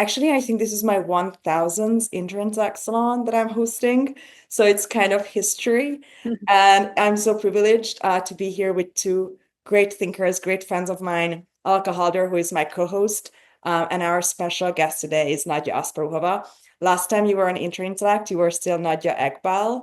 Actually, I think this is my 1000th Interintellect salon that I'm hosting. So it's kind of history. And I'm so privileged to be here with two great thinkers, great friends of mine, Alaka Halder, who is my co-host, and our special guest today is Nadia Asparouhova. Last time you were on Interintellect, you were still Nadia Ekbal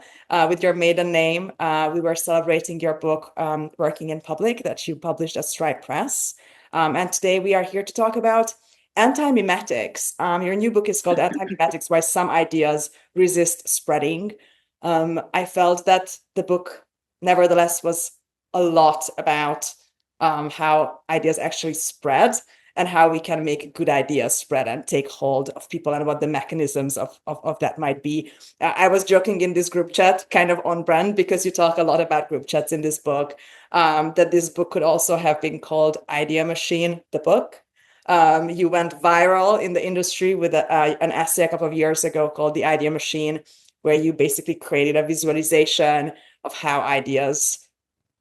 with your maiden name. We were celebrating your book, Working in Public, that you published at Stride Press. And today we are here to talk about antimemetics. Your new book is called Antimemetics, Why Some Ideas Resist Spreading. I felt that the book, nevertheless, was a lot about how ideas actually spread and how we can make good ideas spread and take hold of people and what the mechanisms of that might be. I was joking in this group chat, kind of on brand, because you talk a lot about group chats in this book, that this book could also have been called Idea Machine, the book. You went viral in the industry with an essay a couple of years ago called The Idea Machine, where you basically created a visualization of how ideas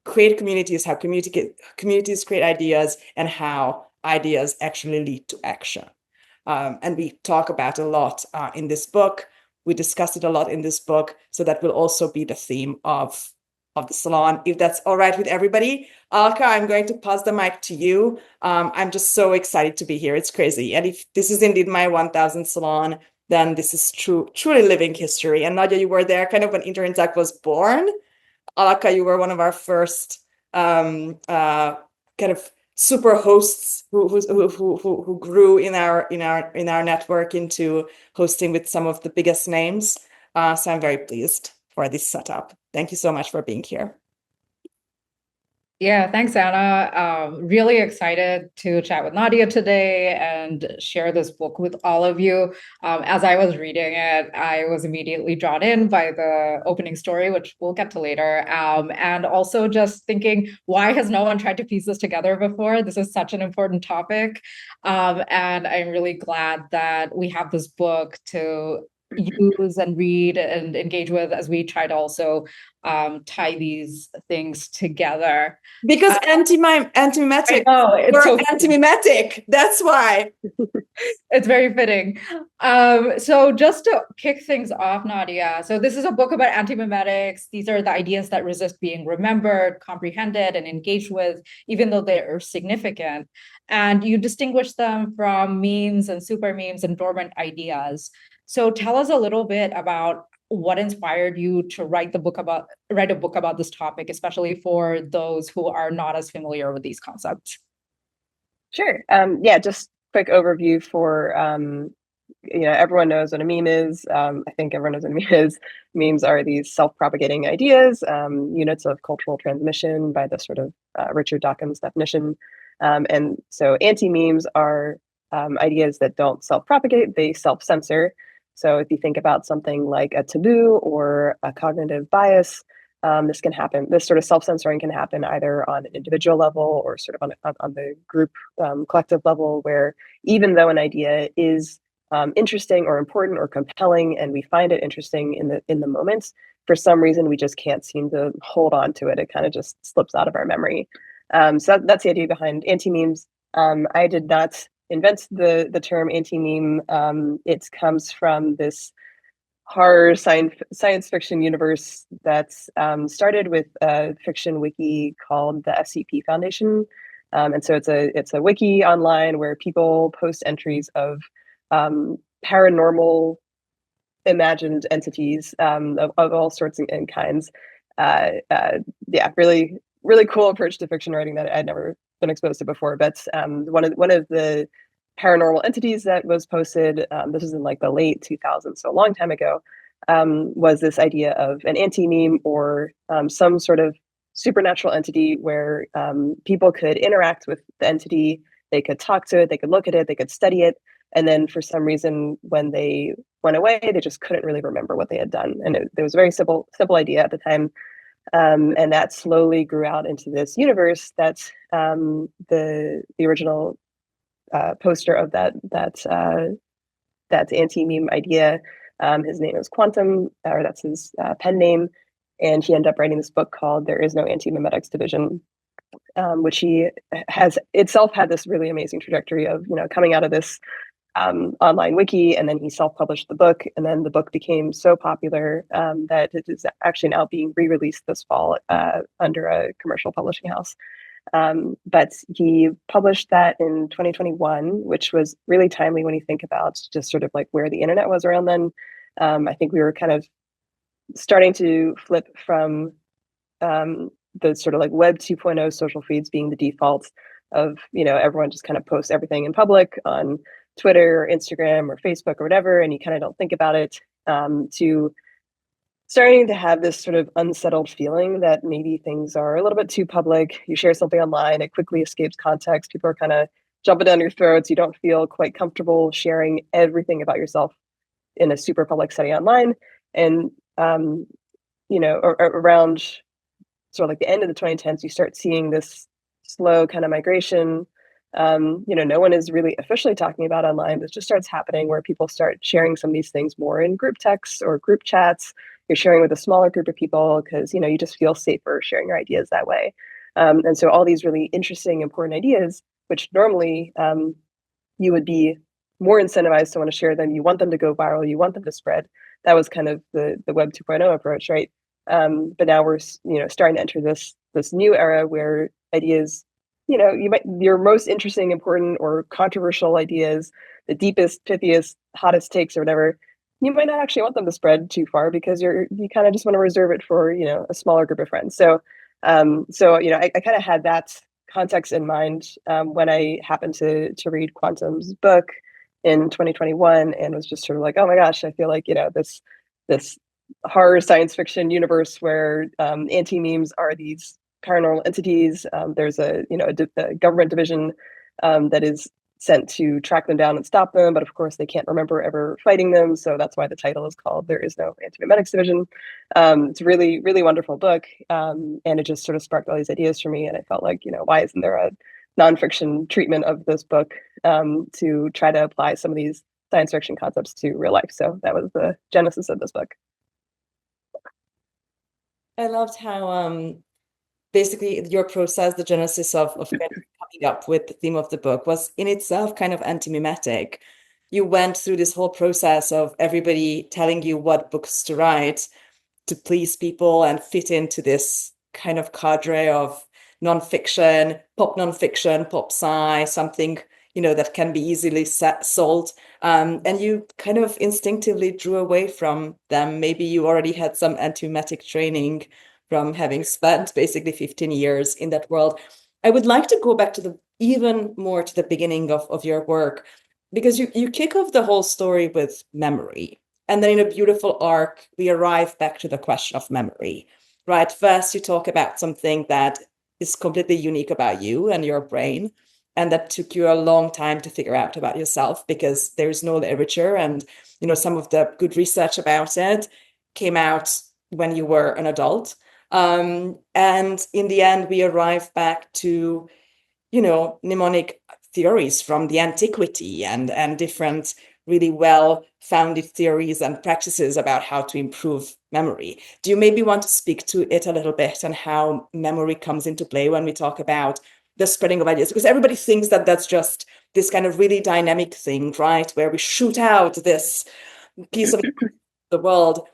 create communities, how communities create ideas, and how ideas actually lead to action. And we talk about a lot in this book. We discuss it a lot in this book. So that will also be the theme of the salon, if that's all right with everybody. Alka, I'm going to pass the mic to you. I'm just so excited to be here. It's crazy. And if this is indeed my 1000th salon, then this is truly living history. And Nadia, you were there kind of when Interintellect was born. Alaka, you were one of our first kind of super hosts who grew in our network into hosting with some of the biggest names. So I'm very pleased for this setup. Thank you so much for being here. Yeah, thanks, Anna. Really excited to chat with Nadia today and share this book with all of you. As I was reading it, I was immediately drawn in by the opening story, which we'll get to later. And also just thinking, why has no one tried to piece this together before? This is such an important topic. And I'm really glad that we have this book to use and read and engage with as we try to also tie these things together. Because antimemetic, it's so antimemetic. That's why. It's very fitting. So just to kick things off, Nadia, so this is a book about antimemetics. These are the ideas that resist being remembered, comprehended, and engaged with, even though they are significant. And you distinguish them from memes and super memes and dormant ideas. So tell us a little bit about what inspired you to write a book about this topic, especially for those who are not as familiar with these concepts. Sure. Yeah, just quick overview for everyone knows what a meme is. I think everyone knows what a meme is. Memes are these self-propagating ideas, units of cultural transmission by the sort of Richard Dawkins definition. And so anti-memes are ideas that don't self-propagate, they self-censor. So if you think about something like a taboo or a cognitive bias, this can happen. This sort of self-censoring can happen either on an individual level or sort of on the group collective level, where even though an idea is interesting or important or compelling, and we find it interesting in the moment, for some reason we just can't seem to hold on to it. It kind of just slips out of our memory. So that's the idea behind anti-memes. I did not invent the term anti-meme. It comes from this horror science fiction universe that's started with a fiction wiki called the SCP Foundation. And so it's a wiki online where people post entries of paranormal imagined entities of all sorts and kinds. Yeah, really, really cool approach to fiction writing that I'd never been exposed to before. But one of the paranormal entities that was posted, this was in like the late 2000s, so a long time ago, was this idea of an anti-meme or some sort of supernatural entity where people could interact with the entity, they could talk to it, they could look at it, they could study it, and then for some reason, when they went away, they just couldn't really remember what they had done. And it was a very simple idea at the time. And that slowly grew out into this universe that's the original poster of that anti-meme idea. His name is Quantum, or that's his pen name, and he ended up writing this book called There Is No Antimemetics Division, which he has itself had this really amazing trajectory of, coming out of this online wiki, and then he self-published the book, and then the book became so popular that it is actually now being re-released this fall under a commercial publishing house. But he published that in 2021, which was really timely when you think about just sort of like where the internet was around then. I think we were kind of starting to flip from the sort of like Web 2.0 social feeds being the default of, everyone just kind of posts everything in public on Twitter or Instagram or Facebook or whatever, and you kind of don't think about it, to starting to have this sort of unsettled feeling that maybe things are a little bit too public. You share something online, it quickly escapes context. People are kind of jumping down your throats. You don't feel quite comfortable sharing everything about yourself in a super public setting online. And, around sort of like the end of the 2010s, you start seeing this slow kind of migration. No one is really officially talking about online, but it just starts happening where people start sharing some of these things more in group texts or group chats. You're sharing with a smaller group of people because, you just feel safer sharing your ideas that way. And so all these really interesting, important ideas, which normally you would be more incentivized to want to share them. You want them to go viral. You want them to spread. That was kind of the Web 2.0 approach, right? But now we're, starting to enter this new era where ideas, your most interesting, important, or controversial ideas, the deepest, pithiest, hottest takes or whatever, you might not actually want them to spread too far because you kind of just want to reserve it for, a smaller group of friends. So I kind of had that context in mind when I happened to read Quantum's book in 2021, and was just sort of like, oh my gosh, I feel like, this horror science fiction universe where anti-memes are these paranormal entities. There's a government division that is sent to track them down and stop them, but of course they can't remember ever fighting them, so that's why the title is called There Is No Antimemetics Division. It's a really, really wonderful book, and it just sort of sparked all these ideas for me, and I felt like, why isn't there a nonfiction treatment of this book to try to apply some of these science fiction concepts to real life? So that was the genesis of this book. I loved how basically your process, the genesis of kind of coming up with the theme of the book, was in itself kind of anti-memetic. You went through this whole process of everybody telling you what books to write to please people and fit into this kind of cadre of nonfiction, pop sci, something that can be easily sold. And you kind of instinctively drew away from them. Maybe you already had some antimemetic training from having spent basically 15 years in that world. I would like to go back to even more to the beginning of your work, because you kick off the whole story with memory. And then in a beautiful arc, we arrive back to the question of memory, right? First, you talk about something that is completely unique about you and your brain, and that took you a long time to figure out about yourself because there's no literature, and some of the good research about it came out when you were an adult. And in the end, we arrive back to mnemonic theories from the antiquity and different really well-founded theories and practices about how to improve memory. Do you maybe want to speak to it a little bit and how memory comes into play when we talk about the spreading of ideas? Because everybody thinks that that's just this kind of really dynamic thing, right? Where we shoot out this piece of the world.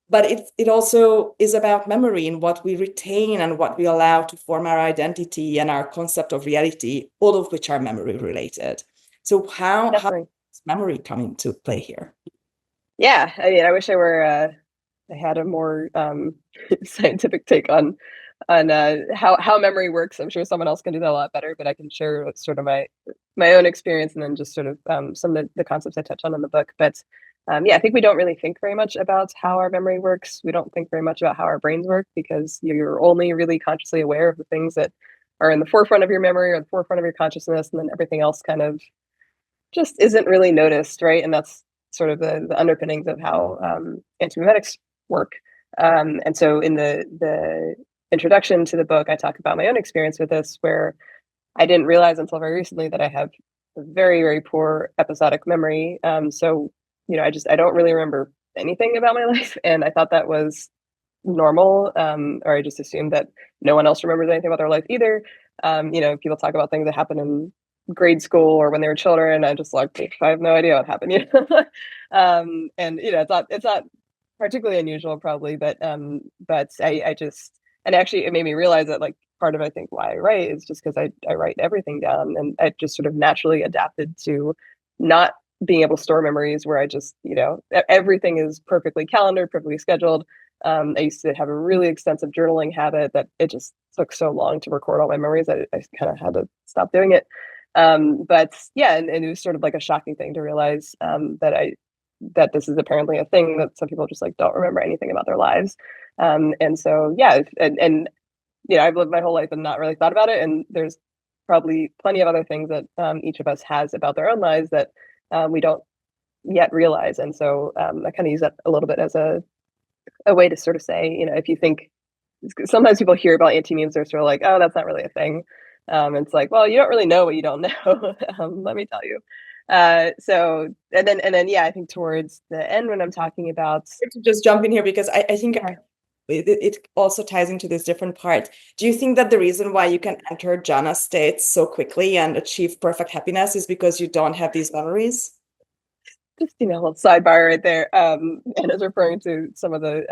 But it also is about memory and what we retain and what we allow to form our identity and our concept of reality, all of which are memory related. So how does memory come into play here? Yeah, I mean, I wish I had a more scientific take on how memory works. I'm sure someone else can do that a lot better, but I can share sort of my own experience and then just sort of some of the concepts I touch on in the book. But I think we don't really think very much about how our memory works. We don't think very much about how our brains work because you're only really consciously aware of the things that are in the forefront of your memory or the forefront of your consciousness, and then everything else kind of just isn't really noticed, right? And that's sort of the underpinnings of how antimemetics work. And so in the introduction to the book, I talk about my own experience with this, where I didn't realize until very recently that I have a very, very poor episodic memory. So I don't really remember anything about my life, and I thought that was normal, or I just assumed that no one else remembers anything about their life either. People talk about things that happen in grade school or when they were children. I just like, I have no idea what happened. And it's not particularly unusual probably, but I just, and actually it made me realize that like part of I think why I write is just because I write everything down, and I just sort of naturally adapted to not being able to store memories where I just, everything is perfectly calendared, perfectly scheduled. I used to have a really extensive journaling habit that it just took so long to record all my memories that I kind of had to stop doing it. But yeah, and it was sort of like a shocking thing to realize that this is apparently a thing that some people just like don't remember anything about their lives. And so yeah, and I've lived my whole life and not really thought about it. And there's probably plenty of other things that each of us has about their own lives that we don't yet realize. And so I kind of use that a little bit as a way to sort of say, if you think, sometimes people hear about anti-memes, they're sort of like, oh, that's not really a thing. It's like, well, you don't really know what you don't know. Let me tell you. So and then yeah, I think towards the end when I'm talking about, just jump in here because I think it also ties into this different part. Do you think that the reason why you can enter jhana states so quickly and achieve perfect happiness is because you don't have these memories? just a little sidebar right there, and is referring to some of the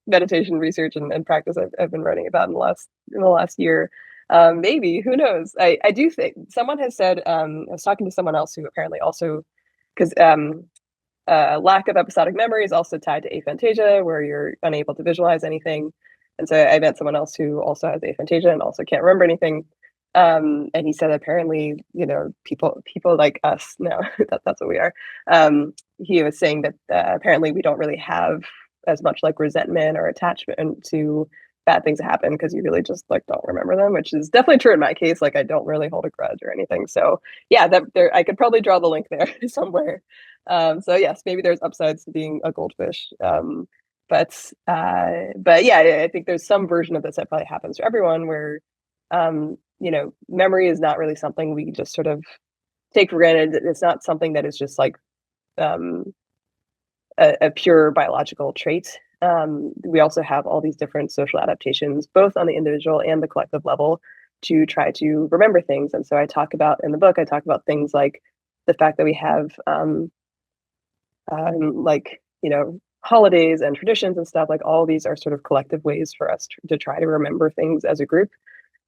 meditation research and practice I've been writing about in the last year. Maybe, who knows? I do think someone has said, I was talking to someone else who apparently also, because lack of episodic memory is also tied to aphantasia, where you're unable to visualize anything. And so I met someone else who also has aphantasia and also can't remember anything. And he said apparently, people like us, no, that's what we are. He was saying that apparently we don't really have as much like resentment or attachment to bad things that happen because you really just like don't remember them, which is definitely true in my case. Like I don't really hold a grudge or anything. So yeah, that there I could probably draw the link there somewhere. So yes, maybe there's upsides to being a goldfish. But yeah, I think there's some version of this that probably happens to everyone where memory is not really something we just sort of take for granted. It's not something that is just like a pure biological trait. We also have all these different social adaptations, both on the individual and the collective level, to try to remember things. And so I talk about things like the fact that we have holidays and traditions and stuff. Like all of these are sort of collective ways for us to try to remember things as a group.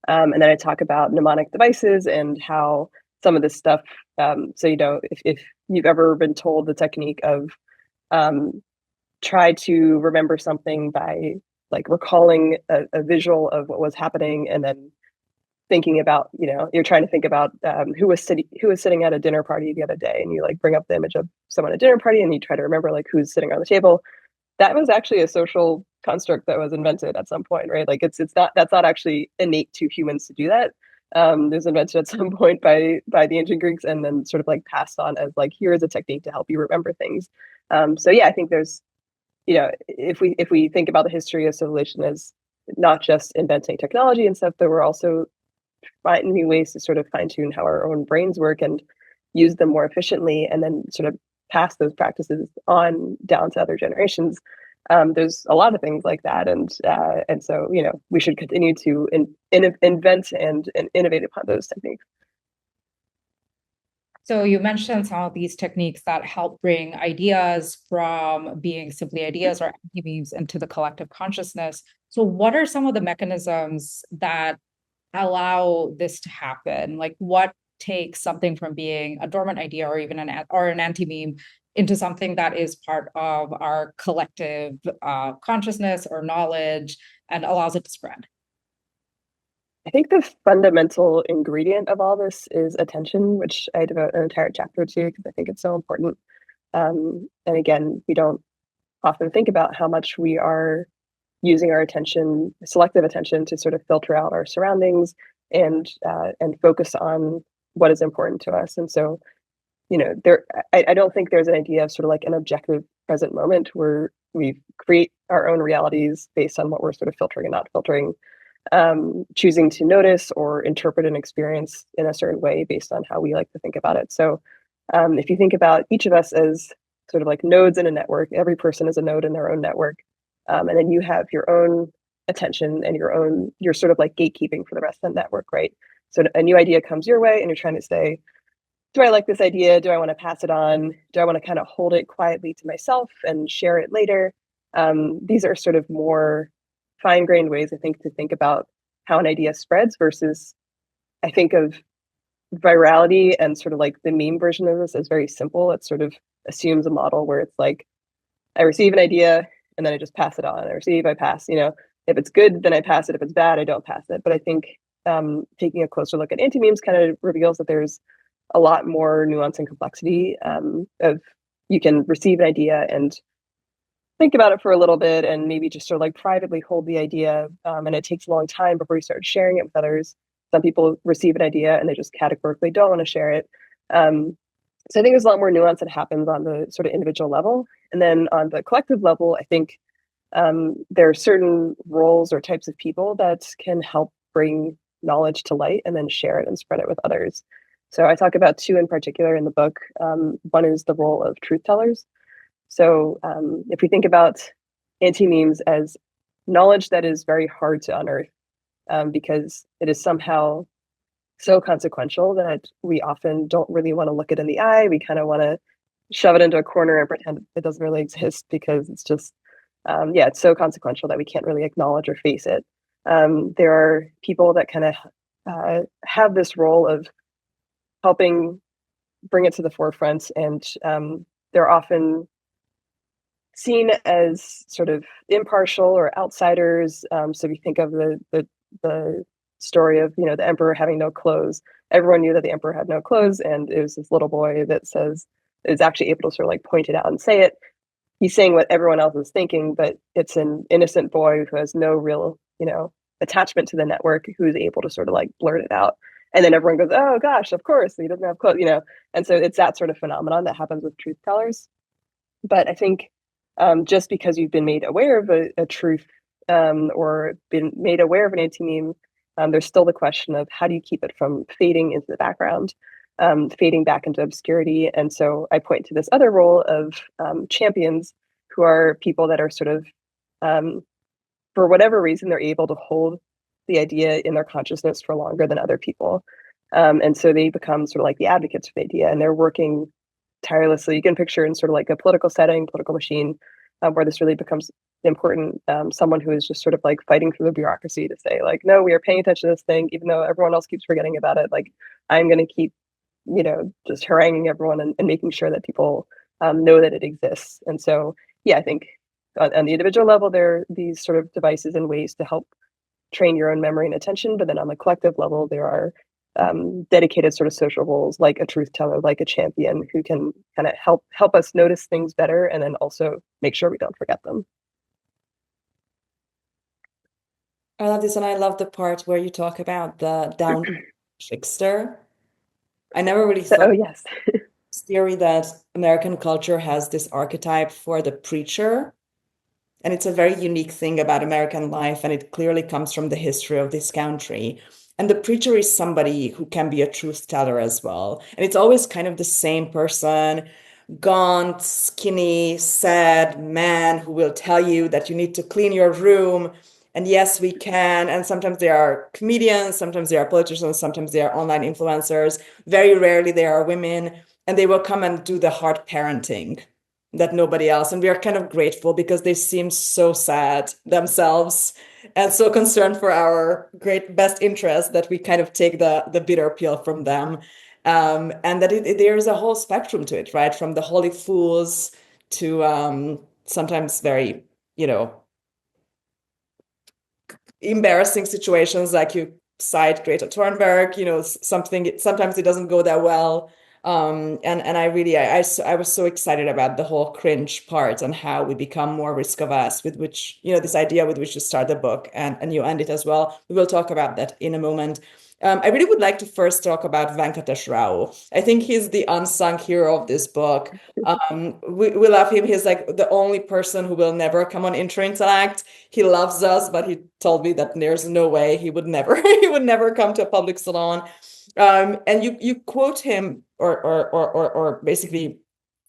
And then I talk about mnemonic devices and how some of this stuff, if you've ever been told the technique of try to remember something by like recalling a visual of what was happening and then thinking about, you're trying to think about who was sitting at a dinner party the other day, and you like bring up the image of someone at a dinner party and you try to remember like who's sitting around the table. That was actually a social construct that was invented at some point, right? Like that's not actually innate to humans to do that. It was invented at some point by the ancient Greeks and then sort of like passed on as like, here is a technique to help you remember things. So yeah, I think there's, if we think about the history of civilization as not just inventing technology and stuff, but we're also finding ways to sort of fine tune how our own brains work and use them more efficiently, and then sort of pass those practices on down to other generations. There's a lot of things like that, and so we should continue to invent and innovate upon those techniques. So you mentioned some of these techniques that help bring ideas from being simply ideas or anti-memes into the collective consciousness. So what are some of the mechanisms that allow this to happen? Like what takes something from being a dormant idea or even an anti-meme into something that is part of our collective consciousness or knowledge and allows it to spread? I think the fundamental ingredient of all this is attention, which I devote an entire chapter to because I think it's so important. And again, we don't often think about how much we are using our attention, selective attention, to sort of filter out our surroundings and focus on what is important to us. And so, I don't think there's an idea of sort of like an objective present moment where we create our own realities based on what we're sort of filtering and not filtering, choosing to notice or interpret an experience in a certain way based on how we like to think about it. So if you think about each of us as sort of like nodes in a network, every person is a node in their own network. And then you have your own attention and you're sort of like gatekeeping for the rest of the network, right? So a new idea comes your way and you're trying to say, do I like this idea? Do I want to pass it on? Do I want to kind of hold it quietly to myself and share it later? These are sort of more fine-grained ways, I think, to think about how an idea spreads versus I think of virality and sort of like the meme version of this as very simple. It sort of assumes a model where it's like, I receive an idea and then I just pass it on. I receive, I pass, if it's good, then I pass it. If it's bad, I don't pass it. But I think taking a closer look at anti-memes kind of reveals that there's a lot more nuance and complexity of you can receive an idea and think about it for a little bit and maybe just sort of like privately hold the idea. And it takes a long time before you start sharing it with others. Some people receive an idea and they just categorically don't want to share it. So I think there's a lot more nuance that happens on the sort of individual level. And then on the collective level, I think there are certain roles or types of people that can help bring knowledge to light and then share it and spread it with others. So I talk about two in particular in the book. One is the role of truth tellers. So if we think about anti-memes as knowledge that is very hard to unearth because it is somehow so consequential that we often don't really want to look it in the eye. We kind of want to shove it into a corner and pretend it doesn't really exist because it's just, it's so consequential that we can't really acknowledge or face it. There are people that kind of have this role of helping bring it to the forefront, and they're often seen as sort of impartial or outsiders. So if you think of the story of the emperor having no clothes, everyone knew that the emperor had no clothes, and it was this little boy that is actually able to sort of like point it out and say it. He's saying what everyone else is thinking, but it's an innocent boy who has no real attachment to the network who's able to sort of like blurt it out. And then everyone goes, oh gosh, of course, he doesn't have clothes, And so it's that sort of phenomenon that happens with truth tellers. But I think just because you've been made aware of a truth or been made aware of an anti-meme, there's still the question of how do you keep it from fading into the background, fading back into obscurity. And so I point to this other role of champions, who are people that are sort of, for whatever reason, they're able to hold the idea in their consciousness for longer than other people. And so they become sort of like the advocates for the idea, and they're working tirelessly. You can picture in sort of like a political setting, political machine, where this really becomes important. Someone who is just sort of like fighting through the bureaucracy to say like, no, we are paying attention to this thing, even though everyone else keeps forgetting about it. Like, I'm going to keep, just haranguing everyone and making sure that people know that it exists. And so, I think on the individual level, there are these sort of devices and ways to help train your own memory and attention. But then on the collective level, there are dedicated sort of social roles, like a truth teller, like a champion, who can kind of help us notice things better and then also make sure we don't forget them. I love this, and I love the part where you talk about the down trickster. I never really thought Oh yes. this theory that American culture has this archetype for the preacher. And it's a very unique thing about American life, and it clearly comes from the history of this country. And the preacher is somebody who can be a truth teller as well. And it's always kind of the same person, gaunt, skinny, sad man who will tell you that you need to clean your room. And yes, we can. And sometimes they are comedians, sometimes they are politicians, sometimes they are online influencers. Very rarely they are women. And they will come and do the hard parenting that nobody else. And we are kind of grateful because they seem so sad themselves and so concerned for our great best interest that we kind of take the bitter pill from them. And that there's a whole spectrum to it, right? From the holy fools to sometimes very, embarrassing situations, like you cite Greta Thunberg, sometimes it doesn't go that well. And I was so excited about the whole cringe part and how we become more risk averse, with which, this idea with which you start the book and you end it as well. We will talk about that in a moment. I really would like to first talk about Venkatesh Rao. I think he's the unsung hero of this book. We love him. He's like the only person who will never come on Interintellect. He loves us, but he told me that there's no way he would never come to a public salon. And you quote him or basically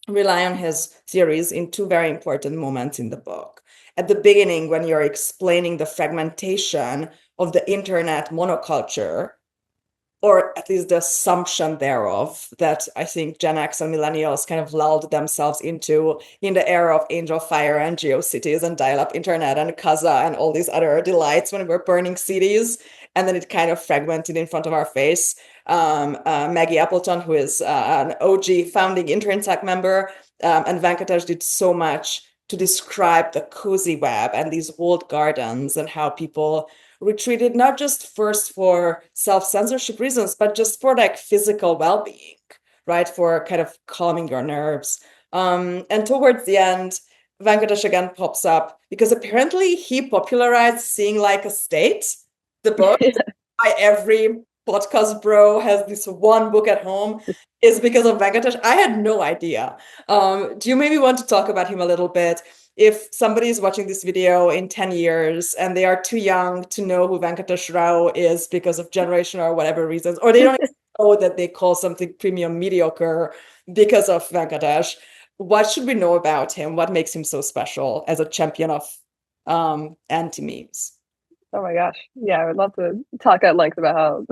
rely on his theories in two very important moments in the book. At the beginning, when you're explaining the fragmentation of the internet monoculture, or at least the assumption thereof, that I think Gen X and millennials kind of lulled themselves into in the era of Angel Fire and GeoCities and dial-up internet and Kazaa and all these other delights when we were burning CDs. And then it kind of fragmented in front of our face. Maggie Appleton, who is an OG founding Interintellect member, and Venkatesh did so much to describe the cozy web and these walled gardens and how people retreated not just first for self-censorship reasons, but just for like physical well-being, right? For kind of calming your nerves. And towards the end, Venkatesh again pops up because apparently he popularized Seeing Like a State, the book. By every podcast bro has this one book at home is because of Venkatesh. I had no idea. Do you maybe want to talk about him a little bit? If somebody is watching this video in 10 years and they are too young to know who Venkatesh Rao is because of generation or whatever reasons, or they don't even know that they call something premium mediocre because of Venkatesh, what should we know about him? What makes him so special as a champion of anti-memes? Oh my gosh. Yeah, I would love to talk at length about how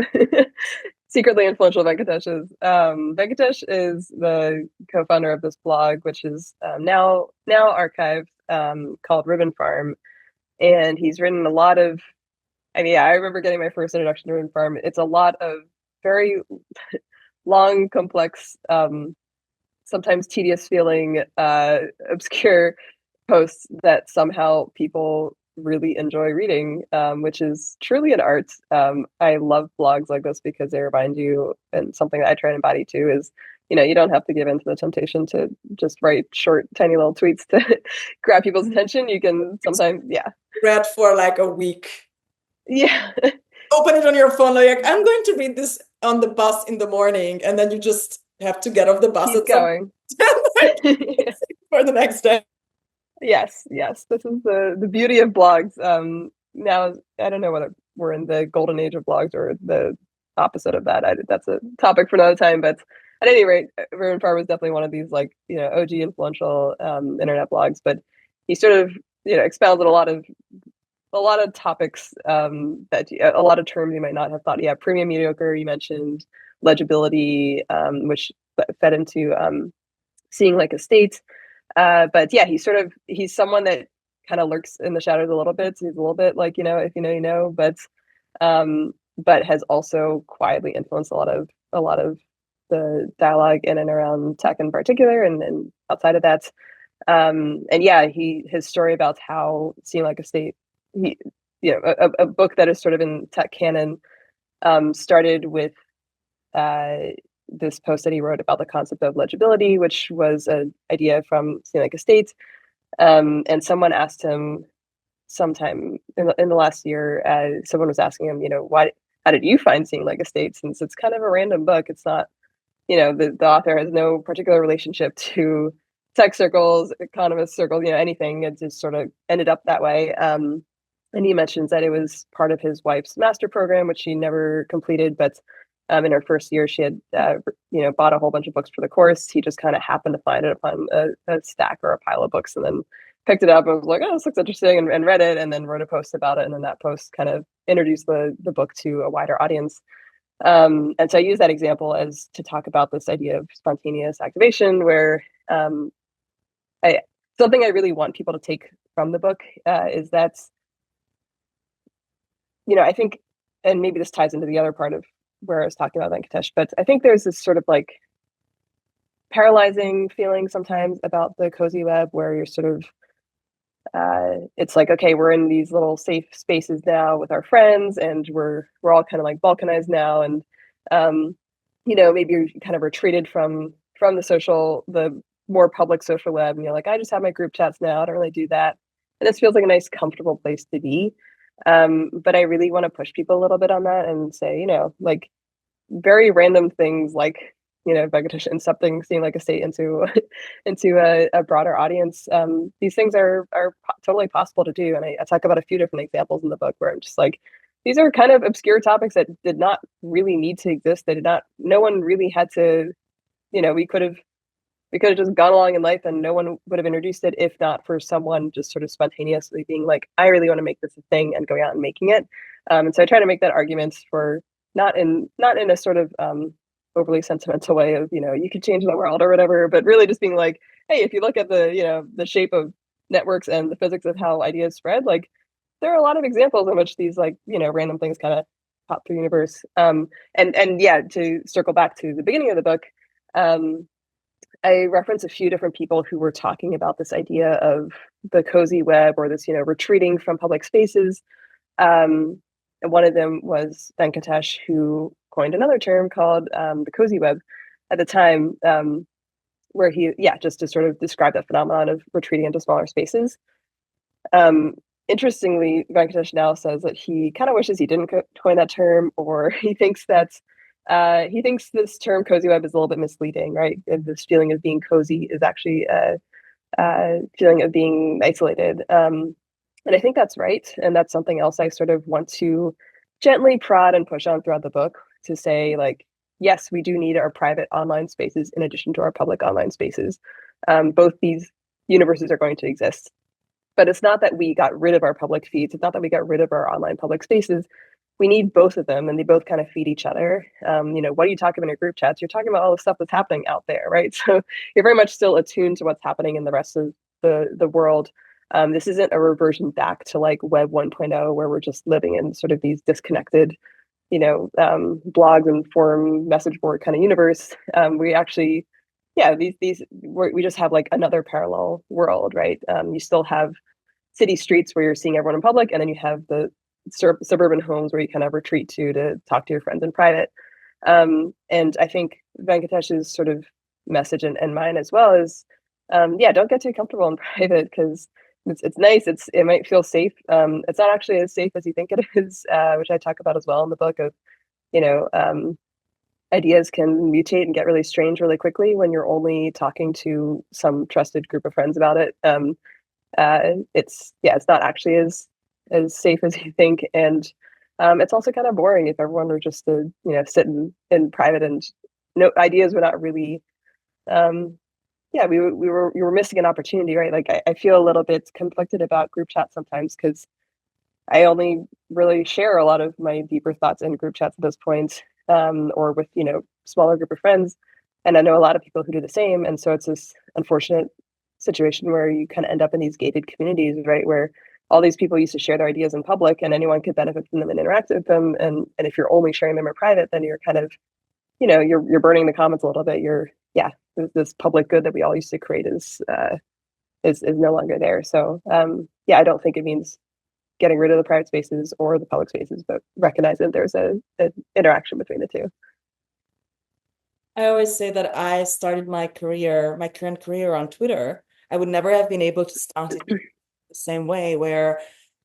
secretly influential Venkatesh is. Venkatesh is the co-founder of this blog, which is now archived, called Ribbon Farm. And he's written a lot of, I mean, yeah, I remember getting my first introduction to Ribbon Farm. It's a lot of very long, complex, sometimes tedious feeling, obscure posts that somehow people really enjoy reading, which is truly an art. I love blogs like this because they remind you, and something that I try and embody too is, you don't have to give in to the temptation to just write short, tiny little tweets to grab people's attention. You can sometimes, yeah. Read for like a week. Yeah. Open it on your phone, like, I'm going to read this on the bus in the morning, and then you just have to get off the bus. Keep going. For the next day. Yes. This is the beauty of blogs. Now, I don't know whether we're in the golden age of blogs or the opposite of that. That's a topic for another time. But at any rate, Ribbon Farm was definitely one of these OG influential internet blogs. But he sort of expounded a lot of topics that a lot of terms you might not have thought. Yeah, premium mediocre. You mentioned legibility, which fed into Seeing Like a State. But yeah, he's someone that kind of lurks in the shadows a little bit. So he's a little bit like, if you know, you know, but has also quietly influenced a lot of the dialogue in and around tech in particular, and outside of that. And yeah, his story about how Seeing Like a State, a book that is sort of in tech canon, started with this post that he wrote about the concept of legibility, which was an idea from Seeing Like a State. And someone asked him sometime in the last year, someone was asking him, how did you find Seeing Like a State? Since it's kind of a random book, it's not, the author has no particular relationship to tech circles, economist circles, anything. It just sort of ended up that way. And he mentions that it was part of his wife's master program, which she never completed, but in her first year, she had, bought a whole bunch of books for the course. He just kind of happened to find it upon a stack or a pile of books, and then picked it up and was like, "Oh, this looks interesting," and read it, and then wrote a post about it. And then that post kind of introduced the book to a wider audience. And so I use that example as to talk about this idea of spontaneous activation, where something I really want people to take from the book is that, I think, and maybe this ties into the other part of where I was talking about Venkatesh, but I think there's this sort of like paralyzing feeling sometimes about the cozy web, where you're sort of, it's like, okay, we're in these little safe spaces now with our friends, and we're all kind of like balkanized now, and maybe you're kind of retreated from the more public social web, and you're like, I just have my group chats now. I don't really do that, and this feels like a nice, comfortable place to be. But I really want to push people a little bit on that and say, like very random things like, Venkatesh and something Seeing Like a State into a broader audience. These things are totally possible to do. And I talk about a few different examples in the book where I'm just like, these are kind of obscure topics that did not really need to exist. No one really had to, we could have just gone along in life and no one would have introduced it if not for someone just sort of spontaneously being like, I really want to make this a thing, and going out and making it. And so I try to make that argument for not in a sort of overly sentimental way of, you could change the world or whatever, but really just being like, hey, if you look at the, the shape of networks and the physics of how ideas spread, like there are a lot of examples in which these like, random things kind of pop through the universe. And yeah, to circle back to the beginning of the book, I reference a few different people who were talking about this idea of the cozy web, or this, retreating from public spaces. And one of them was Venkatesh, who coined another term called the cozy web at the time, where he, just to sort of describe that phenomenon of retreating into smaller spaces. Interestingly, Venkatesh now says that he kind of wishes he didn't coin that term, or he thinks this term cozy web is a little bit misleading, right? This feeling of being cozy is actually a feeling of being isolated. And I think that's right. And that's something else I sort of want to gently prod and push on throughout the book, to say, like, yes, we do need our private online spaces in addition to our public online spaces. Both these universes are going to exist. But it's not that we got rid of our public feeds. It's not that we got rid of our online public spaces. We need both of them, and they both kind of feed each other. What are you talking about in your group chats? You're talking about all the stuff that's happening out there, right? So you're very much still attuned to what's happening in the rest of the world. This isn't a reversion back to like Web 1.0, where we're just living in sort of these disconnected, blogs and forum message board kind of universe. We actually, we just have like another parallel world, right? You still have city streets where you're seeing everyone in public, and then you have the suburban homes where you kind of retreat to talk to your friends in private. And I think Venkatesh's sort of message, and mine as well, is, don't get too comfortable in private, because it's nice. It might feel safe. It's not actually as safe as you think it is, which I talk about as well in the book. Of, ideas can mutate and get really strange really quickly when you're only talking to some trusted group of friends about it. It's not actually as safe as you think, and it's also kind of boring if everyone were just to sit in private, and no ideas were not really. We were missing an opportunity, right? Like I feel a little bit conflicted about group chats sometimes, because I only really share a lot of my deeper thoughts in group chats at this point, or with smaller group of friends, and I know a lot of people who do the same, and so it's this unfortunate situation where you kind of end up in these gated communities, right, where all these people used to share their ideas in public, and anyone could benefit from them and interact with them, and if you're only sharing them in private, then you're kind of you're burning the comments a little bit. This public good that we all used to create is no longer there. So I don't think it means getting rid of the private spaces or the public spaces, but recognize that there's an interaction between the two. I always say that I started my current career on Twitter. I would never have been able to start it the same way, where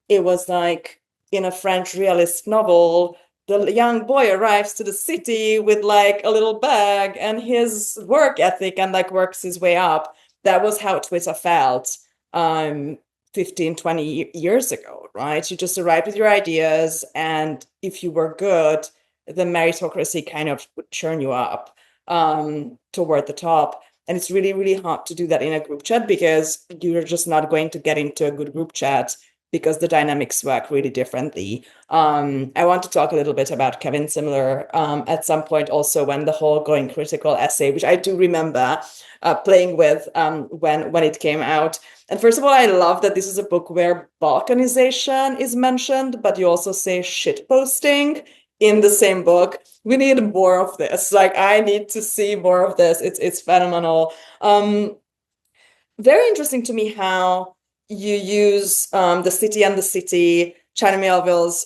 it was like in a French realist novel, the young boy arrives to the city with like a little bag and his work ethic, and like works his way up. That was how Twitter felt 15, 20 years ago, right? You just arrived with your ideas, and if you were good, the meritocracy kind of would churn you up toward the top. And it's really, really hard to do that in a group chat, because you're just not going to get into a good group chat, because the dynamics work really differently. I want to talk a little bit about Kevin Simler at some point also, when the whole Going Critical essay, which I do remember playing with when it came out. And first of all, I love that this is a book where balkanization is mentioned, but you also say shitposting in the same book. We need more of this. Like, I need to see more of this. It's phenomenal. Very interesting to me how you use The City and the City, China Melville's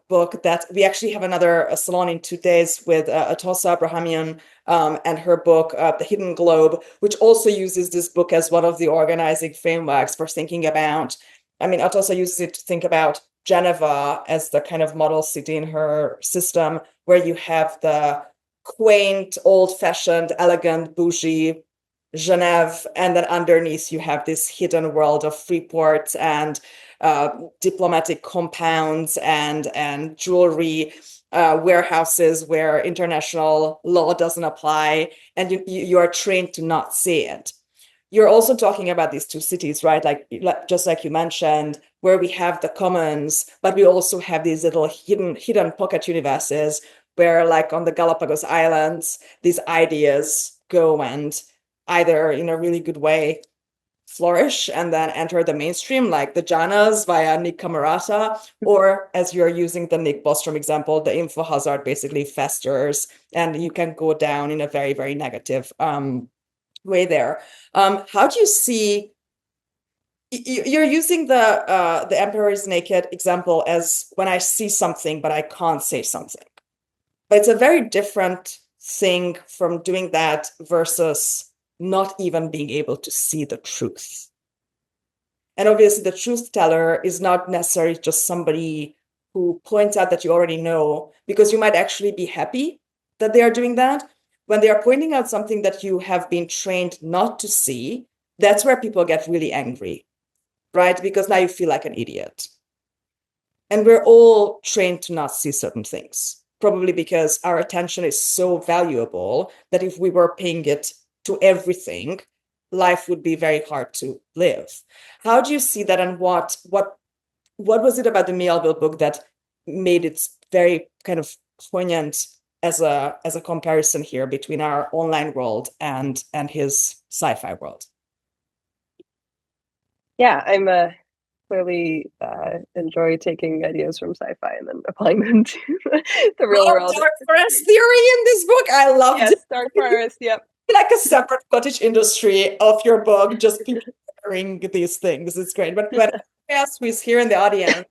book, that we actually have another salon in 2 days with Atossa Abrahamian and her book, The Hidden Globe, which also uses this book as one of the organizing frameworks for thinking about, Atossa uses it to think about Geneva as the kind of model city in her system, where you have the quaint, old-fashioned, elegant, bougie Genève, and then underneath you have this hidden world of free ports and diplomatic compounds and jewelry warehouses where international law doesn't apply, and you are trained to not see it. You're also talking about these two cities, right? Like just like you mentioned, where we have the commons, but we also have these little hidden pocket universes where like on the Galapagos Islands, these ideas go and either in a really good way flourish and then enter the mainstream, like the Janas via Nick Camerata, or as you're using the Nick Bostrom example, the info hazard basically festers and you can go down in a very, very negative way there. How do you see, you're using the Emperor is Naked example as when I see something, but I can't say something. But it's a very different thing from doing that versus not even being able to see the truth. And obviously the truth teller is not necessarily just somebody who points out that you already know, because you might actually be happy that they are doing that. When they are pointing out something that you have been trained not to see, that's where people get really angry, right? Because now you feel like an idiot. And we're all trained to not see certain things, probably because our attention is so valuable that if we were paying it to everything, life would be very hard to live. How do you see that, and what was it about the Melville book that made it very kind of poignant as a comparison here between our online world and his sci-fi world? Yeah, I'm clearly enjoy taking ideas from sci-fi and then applying them to the real world. Dark forest theory in this book, I loved it. Dark forest, yep. Like a separate cottage industry of your book, just people sharing these things. It's great. But when who is here in the audience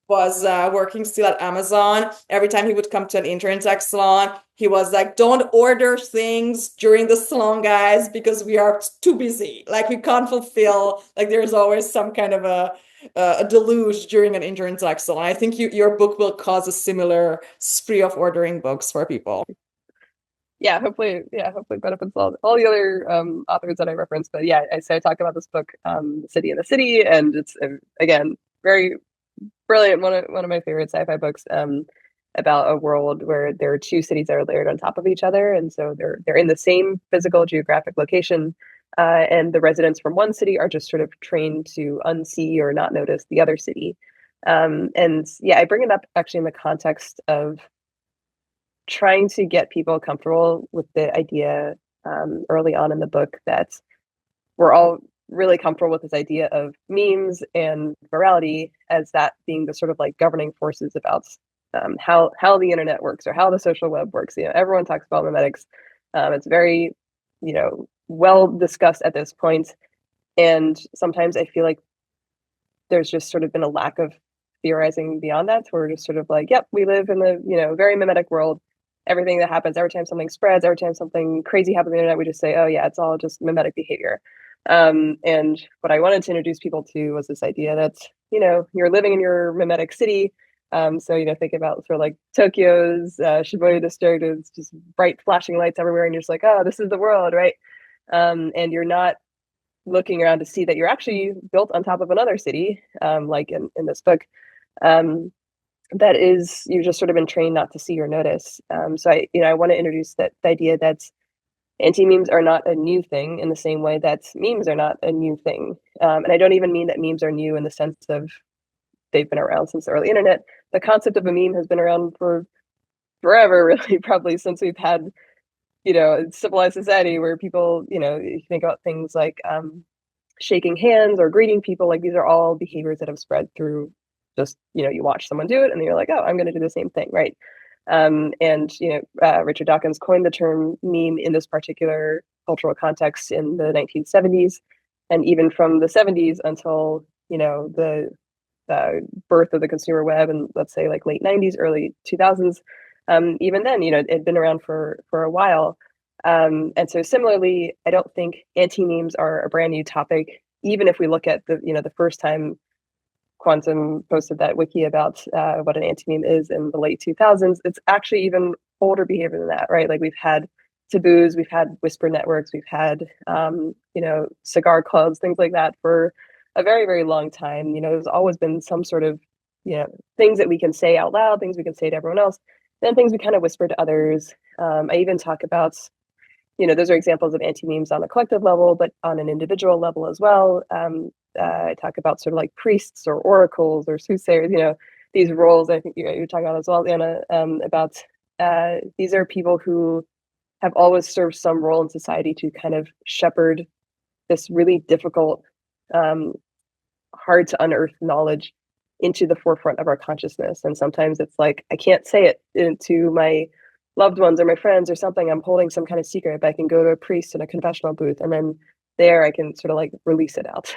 was working still at Amazon, every time he would come to an Interintellect salon, he was like, don't order things during the salon, guys, because we are too busy. Like we can't fulfill, like there's always some kind of a deluge during an Interintellect salon. I think your book will cause a similar spree of ordering books for people. Yeah, hopefully benefits all the other authors that I referenced. But yeah, I talk about this book, The City in the City, and it's again very brilliant. One of my favorite sci-fi books about a world where there are two cities that are layered on top of each other, and so they're in the same physical geographic location, and the residents from one city are just sort of trained to unsee or not notice the other city. And yeah, I bring it up actually in the context of trying to get people comfortable with the idea early on in the book that we're all really comfortable with this idea of memes and virality as that being the sort of like governing forces about how the internet works or how the social web works. You know, everyone talks about memetics. It's very, well discussed at this point. And sometimes I feel like there's just sort of been a lack of theorizing beyond that. So we're just sort of like, yep, we live in the, very memetic world. Everything that happens, every time something spreads, every time something crazy happens on the internet, we just say, oh yeah, it's all just memetic behavior. And what I wanted to introduce people to was this idea that, you're living in your memetic city. So, think about sort of like Tokyo's Shibuya district is just bright flashing lights everywhere. And you're just like, oh, this is the world, right? And you're not looking around to see that you're actually built on top of another city, like in this book. That is, you've just sort of been trained not to see or notice. So I want to introduce the idea that anti-memes are not a new thing in the same way that memes are not a new thing. And I don't even mean that memes are new in the sense of they've been around since the early internet. The concept of a meme has been around for forever, really, probably since we've had, civilized society where people, you think about things like shaking hands or greeting people, like these are all behaviors that have spread through just, you watch someone do it and you're like, oh, I'm going to do the same thing, right? And, Richard Dawkins coined the term meme in this particular cultural context in the 1970s. And even from the 70s until, the birth of the consumer web and let's say like late 90s, early 2000s, even then, it had been around for a while. And so similarly, I don't think anti-memes are a brand new topic, even if we look at the first time Quantum posted that wiki about what an anti-meme is in the late 2000s. It's actually even older behavior than that, right? Like we've had taboos, we've had whisper networks, we've had, cigar clubs, things like that for a very, very long time. There's always been some sort of, things that we can say out loud, things we can say to everyone else, then things we kind of whisper to others. I even talk about, those are examples of anti-memes on a collective level, but on an individual level as well. I talk about sort of like priests or oracles or soothsayers, these roles. I think you're talking about as well, Anna, about these are people who have always served some role in society to kind of shepherd this really difficult, hard to unearth knowledge into the forefront of our consciousness. And sometimes it's like, I can't say it to my loved ones or my friends or something. I'm holding some kind of secret, but I can go to a priest in a confessional booth, and then there I can sort of like release it out.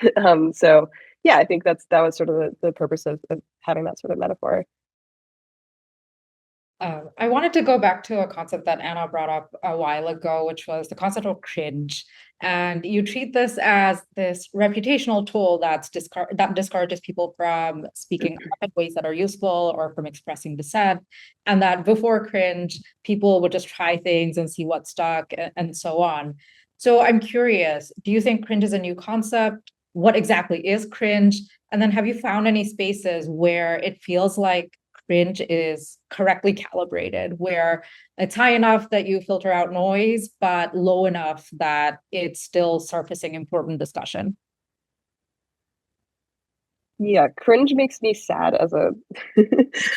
So yeah, I think that was sort of the purpose of having that sort of metaphor. I wanted to go back to a concept that Anna brought up a while ago, which was the concept of cringe. And you treat this as this reputational tool that discourages people from speaking up in ways that are useful or from expressing dissent. And that before cringe, people would just try things and see what stuck and so on. So I'm curious, do you think cringe is a new concept? What exactly is cringe? And then have you found any spaces where it feels like cringe is correctly calibrated, where it's high enough that you filter out noise, but low enough that it's still surfacing important discussion? Yeah, cringe makes me sad as a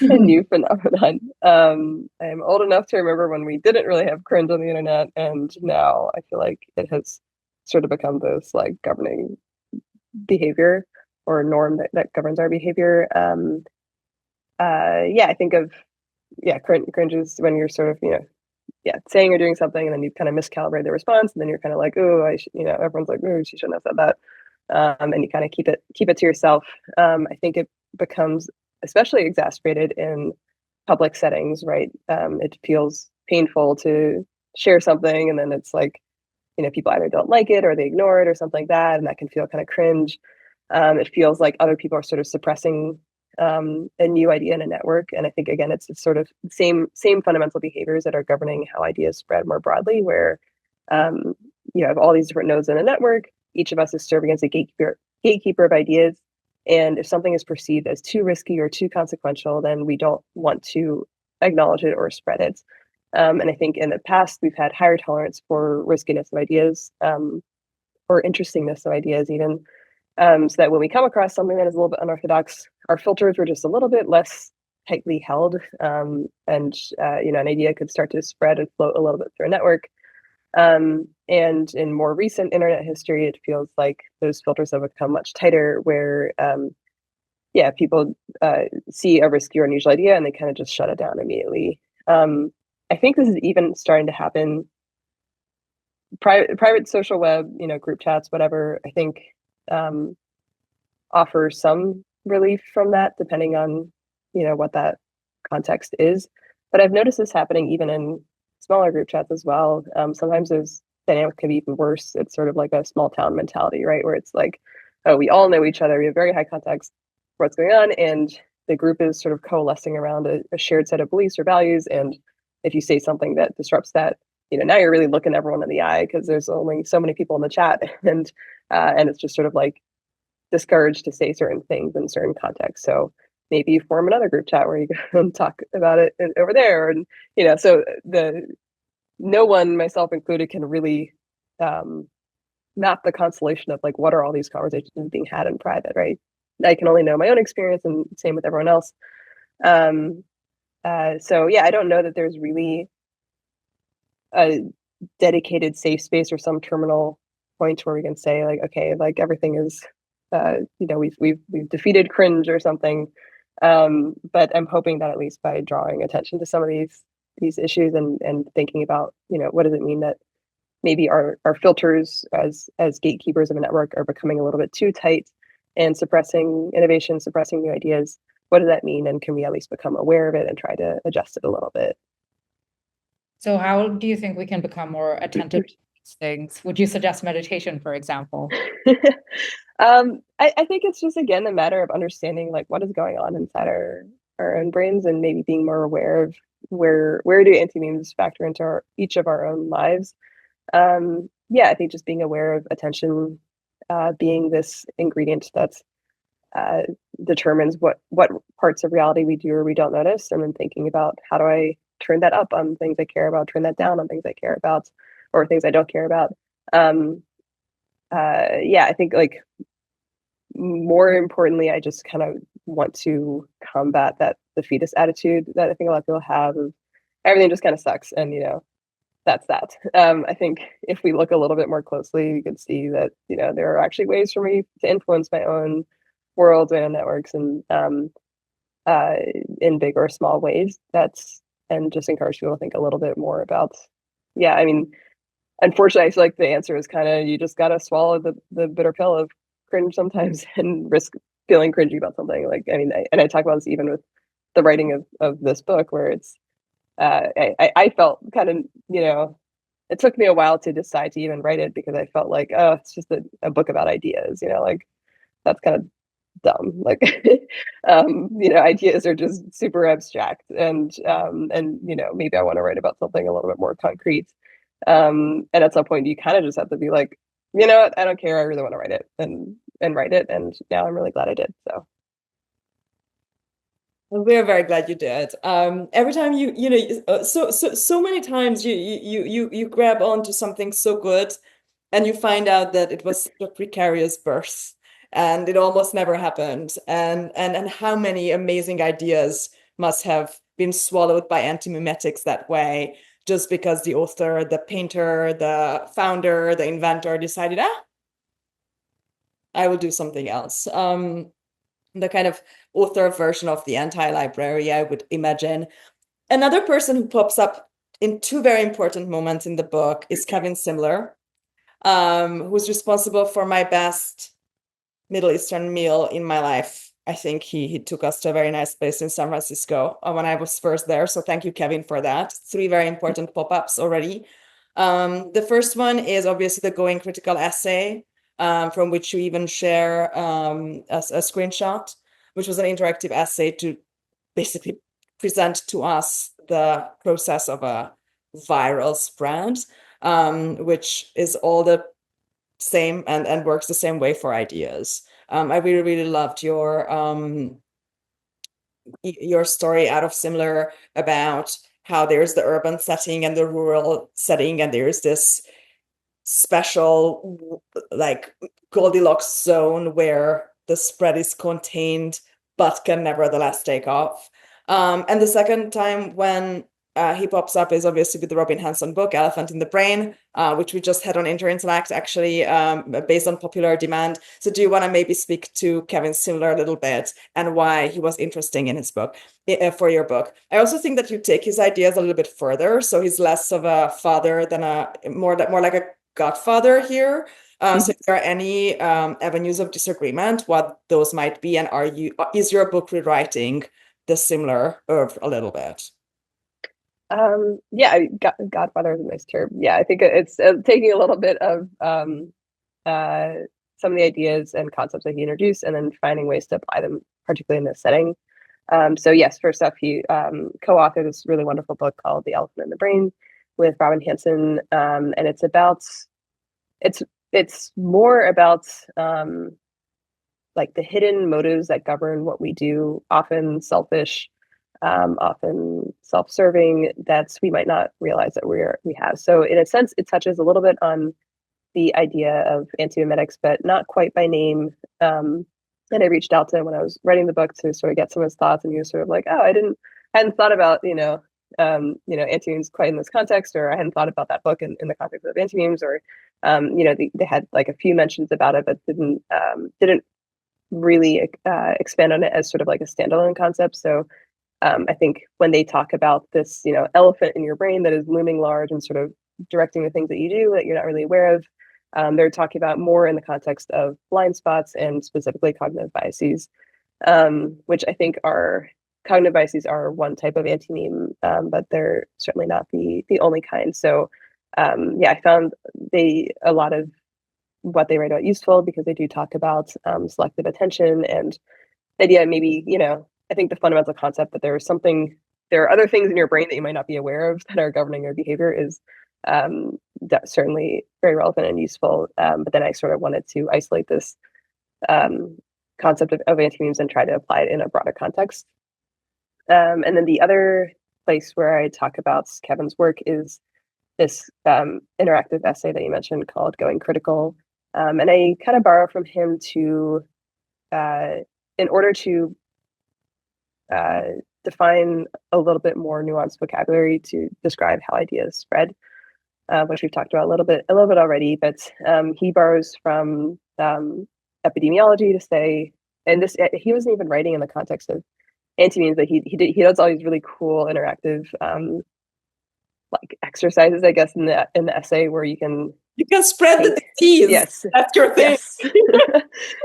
new phenomenon. I'm old enough to remember when we didn't really have cringe on the internet, and now I feel like it has sort of become this like governing behavior or norm that governs our behavior. Yeah, I think of cringe is when you're sort of saying or doing something, and then you kind of miscalibrate the response, and then you're kind of like, oh, everyone's like, oh, she shouldn't have said that. And you kind of keep it to yourself. I think it becomes especially exacerbated in public settings, right? It feels painful to share something, and then it's like, people either don't like it or they ignore it or something like that, and that can feel kind of cringe. It feels like other people are sort of suppressing a new idea in a network, and I think again, it's sort of same fundamental behaviors that are governing how ideas spread more broadly, where you have all these different nodes in a network. Each of us is serving as a gatekeeper of ideas. And if something is perceived as too risky or too consequential, then we don't want to acknowledge it or spread it. And I think in the past, we've had higher tolerance for riskiness of ideas, or interestingness of ideas even. So that when we come across something that is a little bit unorthodox, our filters were just a little bit less tightly held. And an idea could start to spread and float a little bit through a network. And in more recent internet history, it feels like those filters have become much tighter, where people see a risky or unusual idea and they kind of just shut it down immediately. I think this is even starting to happen. Private social web, group chats, whatever, I think offer some relief from that, depending on what that context is. But I've noticed this happening even in smaller group chats as well. Sometimes those dynamics can be even worse. It's sort of like a small town mentality, right? Where it's like, oh, we all know each other. We have very high context for what's going on, and the group is sort of coalescing around a shared set of beliefs or values. And if you say something that disrupts that, now you're really looking everyone in the eye, because there's only so many people in the chat, and it's just sort of like discouraged to say certain things in certain contexts. So maybe you form another group chat where you go and talk about it over there, and so no one, myself included, can really map the constellation of like, what are all these conversations being had in private, right? I can only know my own experience, and same with everyone else. So yeah, I don't know that there's really a dedicated safe space or some terminal point where we can say like, okay, like everything is we've defeated cringe or something. But I'm hoping that at least by drawing attention to some of these issues and thinking about, what does it mean that maybe our filters as gatekeepers of a network are becoming a little bit too tight and suppressing innovation, suppressing new ideas. What does that mean? And can we at least become aware of it and try to adjust it a little bit? So how do you think we can become more attentive to these things? Would you suggest meditation, for example? I think it's just, again, a matter of understanding like what is going on inside our own brains, and maybe being more aware of where do anti-memes factor into each of our own lives. I think just being aware of attention being this ingredient that determines what parts of reality we do or we don't notice, and then thinking about how do I turn that up on things I care about, turn that down on things I care about, or things I don't care about. I think like more importantly, I just kind of want to combat that defeatist attitude that I think a lot of people have of, everything just kind of sucks, and that's that. I think if we look a little bit more closely, you can see that there are actually ways for me to influence my own world, my own networks, and in big or small ways. And just encourage people to think a little bit more about. Yeah, I mean, unfortunately, I feel like the answer is kind of you just gotta swallow the bitter pill of cringe sometimes and risk feeling cringy about something. Like, I mean, I talk about this even with the writing of this book, where it's I felt kind of it took me a while to decide to even write it, because I felt like, oh, it's just a book about ideas, like that's kind of dumb. Like, ideas are just super abstract, and maybe I want to write about something a little bit more concrete. And at some point, you kind of just have to be like, you know what, I don't care. I really want to write it, and write it. And now I'm really glad I did. So. We're very glad you did. Every time so many times you grab onto something so good, and you find out that it was a precarious birth, and it almost never happened. And how many amazing ideas must have been swallowed by antimemetics that way, just because the author, the painter, the founder, the inventor decided, I will do something else. The kind of author version of the anti-library, I would imagine. Another person who pops up in two very important moments in the book is Kevin Simler, who's responsible for my best Middle Eastern meal in my life. I think he took us to a very nice place in San Francisco when I was first there. So thank you, Kevin, for that. Three very important pop-ups already. The first one is obviously the Going Critical essay, from which you even share a screenshot, which was an interactive essay to basically present to us the process of a viral spread, which is all the same and works the same way for ideas. I really, really loved your story out of Simler about how there's the urban setting and the rural setting, and there's this special like Goldilocks zone where the spread is contained but can nevertheless take off. And the second time when he pops up is obviously with the Robin Hanson book, Elephant in the Brain, which we just had on Interintellect, actually, based on popular demand. So do you want to maybe speak to Kevin Simler a little bit and why he was interesting in his book, for your book? I also think that you take his ideas a little bit further. So he's less of a father than more like a godfather here. So if there are any avenues of disagreement, what those might be, and is your book rewriting the Simler a little bit? Yeah, godfather is a nice term. Yeah, I think it's taking a little bit of some of the ideas and concepts that he introduced, and then finding ways to apply them, particularly in this setting. So yes, first up, he co-authored this really wonderful book called The Elephant in the Brain with Robin Hanson, and it's more about like the hidden motives that govern what we do, often selfish, often self-serving, that we might not realize that we have. So in a sense, it touches a little bit on the idea of antimemetics, but not quite by name. And I reached out to him when I was writing the book to sort of get some of his thoughts, and he was sort of like, "Oh, hadn't thought about antimemes quite in this context, or I hadn't thought about that book in the context of antimemes, or they had like a few mentions about it, but didn't really expand on it as sort of like a standalone concept." So I think when they talk about this, elephant in your brain that is looming large and sort of directing the things that you do that you're not really aware of, they're talking about more in the context of blind spots and specifically cognitive biases, which I think cognitive biases are one type of anti-meme, but they're certainly not the only kind. So I found a lot of what they write about useful, because they do talk about selective attention and the idea, maybe, I think the fundamental concept that there are other things in your brain that you might not be aware of that are governing your behavior is certainly very relevant and useful. But then I sort of wanted to isolate this concept of anti-memes and try to apply it in a broader context. And then the other place where I talk about Kevin's work is this interactive essay that you mentioned called Going Critical. And I kind of borrow from him in order to define a little bit more nuanced vocabulary to describe how ideas spread, which we've talked about a little bit already. But he borrows from epidemiology to say, and this he wasn't even writing in the context of anti-memes, but he does all these really cool interactive like exercises, I guess, in the essay where you can spread the disease. Yes, that's your thing. Yes.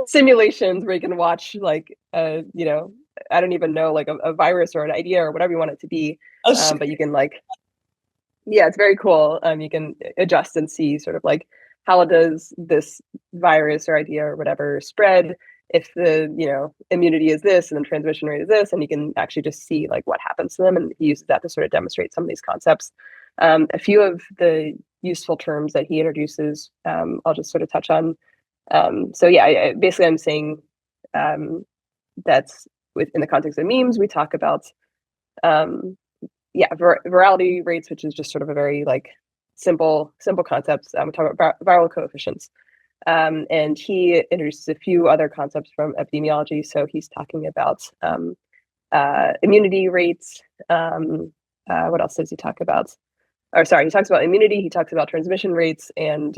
Simulations where you can watch like you know, I don't even know, like a virus or an idea or whatever you want it to be, but you can like, yeah, it's very cool. You can adjust and see sort of like how does this virus or idea or whatever spread if the, you know, immunity is this and then transmission rate is this, and you can actually just see like what happens to them, and he uses that to sort of demonstrate some of these concepts. A few of the useful terms that he introduces, I'll just sort of touch on. So yeah, basically I'm saying that's within the context of memes, we talk about virality rates, which is just sort of a very like simple concepts. We talk about viral coefficients. And he introduces a few other concepts from epidemiology. So he's talking about immunity rates. What else does he talk about? Or sorry, he talks about immunity, he talks about transmission rates, and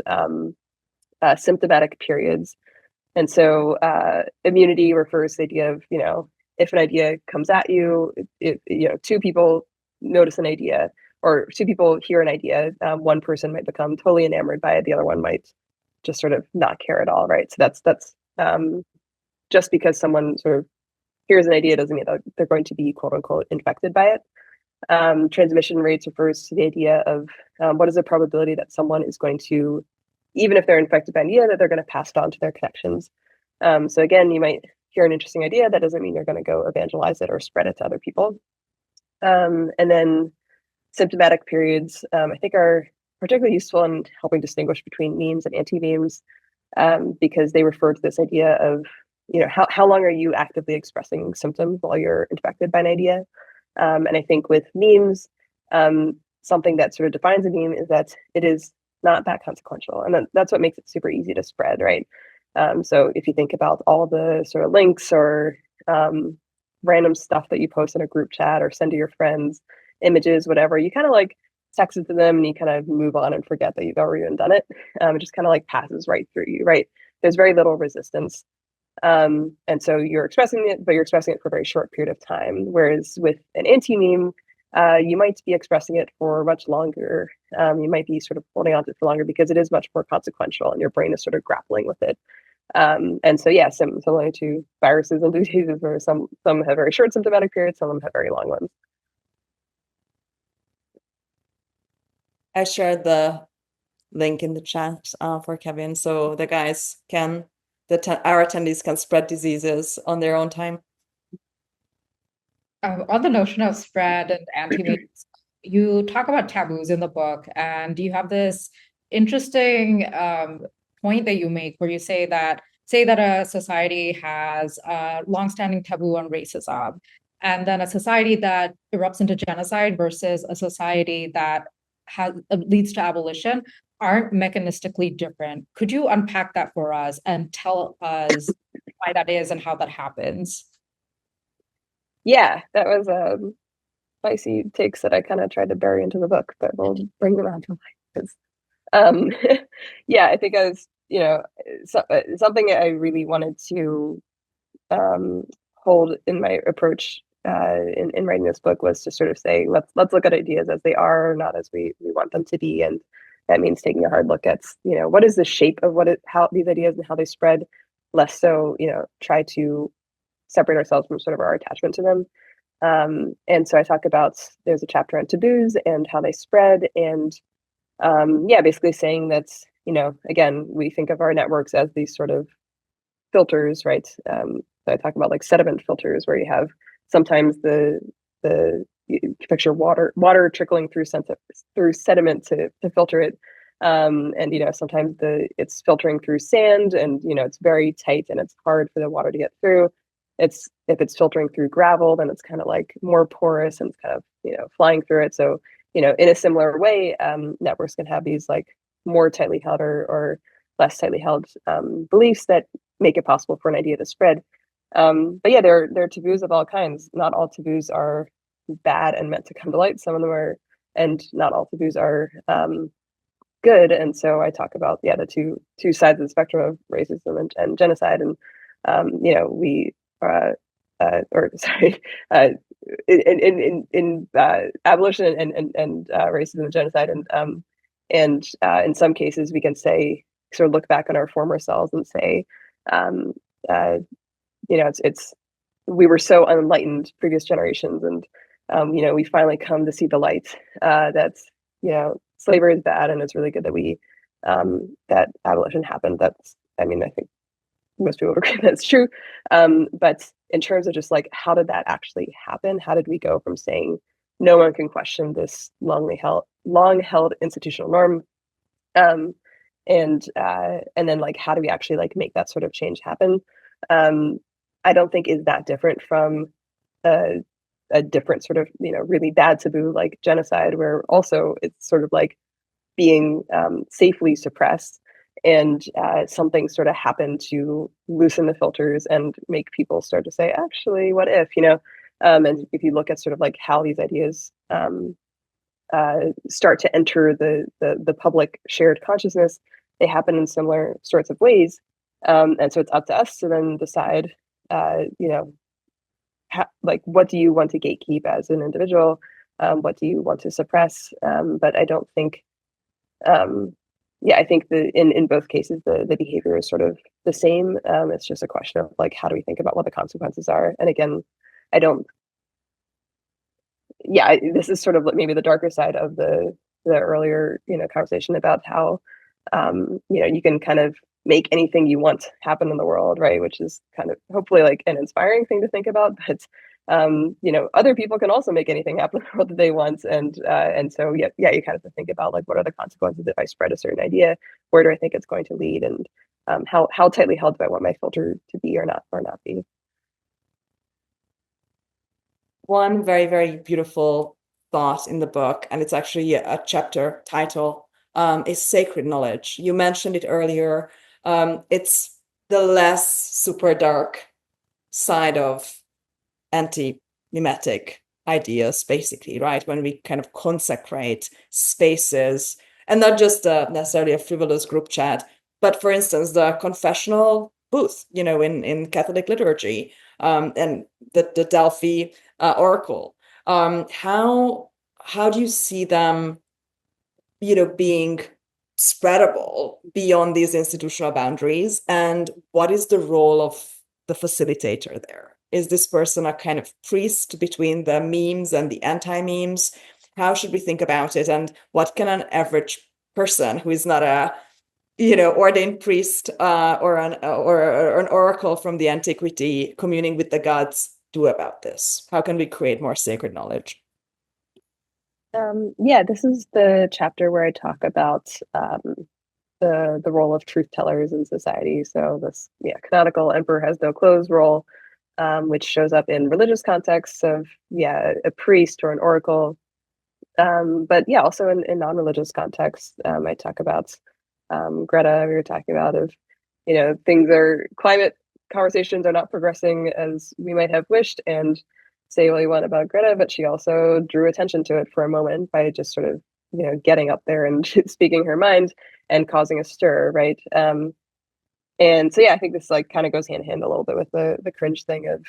symptomatic periods. And so immunity refers to the idea of, you know, if an idea comes at you, you know, two people notice an idea, or two people hear an idea, one person might become totally enamored by it, the other one might just sort of not care at all, right? So that's just because someone sort of hears an idea doesn't mean that they're going to be quote unquote infected by it. Transmission rates refers to the idea of what is the probability that someone is going to, even if they're infected by an idea, that they're going to pass it on to their connections. So again, you might hear an interesting idea. That doesn't mean you're going to go evangelize it or spread it to other people. And then symptomatic periods, I think, are particularly useful in helping distinguish between memes and anti-memes, because they refer to this idea of, you know, how long are you actively expressing symptoms while you're infected by an idea? And I think with memes, something that sort of defines a meme is that it is not that consequential, and that's what makes it super easy to spread, right? So if you think about all the sort of links or random stuff that you post in a group chat or send to your friends, images, whatever, you kind of like text it to them and you kind of move on and forget that you've already done it. It just kind of like passes right through you, right? There's very little resistance. And so you're expressing it, but you're expressing it for a very short period of time. Whereas with an anti-meme, you might be expressing it for much longer. You might be sort of holding on to it for longer because it is much more consequential and your brain is sort of grappling with it. And so, yeah, similar to viruses and diseases, where some have very short symptomatic periods, some of them have very long ones. I shared the link in the chat for Kevin, so the guys can, our attendees can spread diseases on their own time. On the notion of spread and anti-memes, you talk about taboos in the book, and you have this interesting point that you make where you say that a society has a longstanding taboo on racism, and then a society that erupts into genocide versus a society that leads to abolition aren't mechanistically different. Could you unpack that for us and tell us why that is and how that happens? Yeah, that was spicy takes that I kind of tried to bury into the book, but we'll bring them out to life. Yeah, I think I was, you know, something I really wanted to hold in my approach in writing this book was to sort of say, let's look at ideas as they are, not as we want them to be, and that means taking a hard look at, you know, what is the shape of how these ideas and how they spread, less so, you know, try to separate ourselves from sort of our attachment to them. And so I talk about, there's a chapter on taboos and how they spread, and yeah, basically saying that, you know, again, we think of our networks as these sort of filters, right? So I talk about like sediment filters, where you have sometimes you picture water trickling through sediment to filter it. And, you know, sometimes it's filtering through sand, and, you know, it's very tight and it's hard for the water to get through. If it's filtering through gravel, then it's kind of like more porous and it's kind of, you know, flying through it. So, you know, in a similar way, networks can have these like more tightly held or less tightly held beliefs that make it possible for an idea to spread. But yeah, there are taboos of all kinds. Not all taboos are bad and meant to come to light. Some of them are, and not all taboos are good. And so I talk about the two sides of the spectrum of racism and genocide. And we or sorry, in abolition and racism and genocide, and in some cases we can say, sort of look back on our former selves and say, um, uh, it's we were so unenlightened, previous generations, and we finally come to see the light. That's slavery is bad, and it's really good that we that abolition happened. That's, I mean, I think most people agree that's true. But in terms of just like, how did that actually happen? How did we go from saying no one can question this long held institutional norm, and then like, how do we actually like make that sort of change happen? I don't think is that different from a different sort of really bad taboo like genocide, where also it's sort of like being safely suppressed, and something sort of happened to loosen the filters and make people start to say, actually, what if, and if you look at sort of like how these ideas start to enter the public shared consciousness, they happen in similar sorts of ways. And so it's up to us to then decide, like, what do you want to gatekeep as an individual? What do you want to suppress? But I don't think, I think in both cases, the behavior is sort of the same. It's just a question of like, how do we think about what the consequences are? And again, I don't, this is sort of maybe the darker side of the earlier, conversation about how, you can kind of make anything you want happen in the world, right? Which is kind of hopefully like an inspiring thing to think about. But other people can also make anything happen in the world that they want, and so you kind of have to think about like, what are the consequences if I spread a certain idea? Where do I think it's going to lead? And how tightly held do I want my filter to be or not be? One very, very beautiful thought in the book, and it's actually a chapter title, is sacred knowledge. You mentioned it earlier. It's the less super dark side of anti-memetic ideas, basically, right? When we kind of consecrate spaces, and not just necessarily a frivolous group chat, but for instance, the confessional booth, in Catholic liturgy, and the Delphi oracle. How do you see them, being spreadable beyond these institutional boundaries? And what is the role of the facilitator there? Is this person a kind of priest between the memes and the anti-memes? How should we think about it? And what can an average person who is not a ordained priest or an oracle from the antiquity communing with the gods do about this? How can we create more sacred knowledge? This is the chapter where I talk about the role of truth tellers in society. So this canonical emperor has no clothes role, which shows up in religious contexts of a priest or an oracle, but also in non-religious contexts. I talk about Greta. We were talking about climate conversations are not progressing as we might have wished, and say what you want about Greta, but she also drew attention to it for a moment by just sort of getting up there and speaking her mind and causing a stir, right? And so I think this like kind of goes hand in hand a little bit with the cringe thing of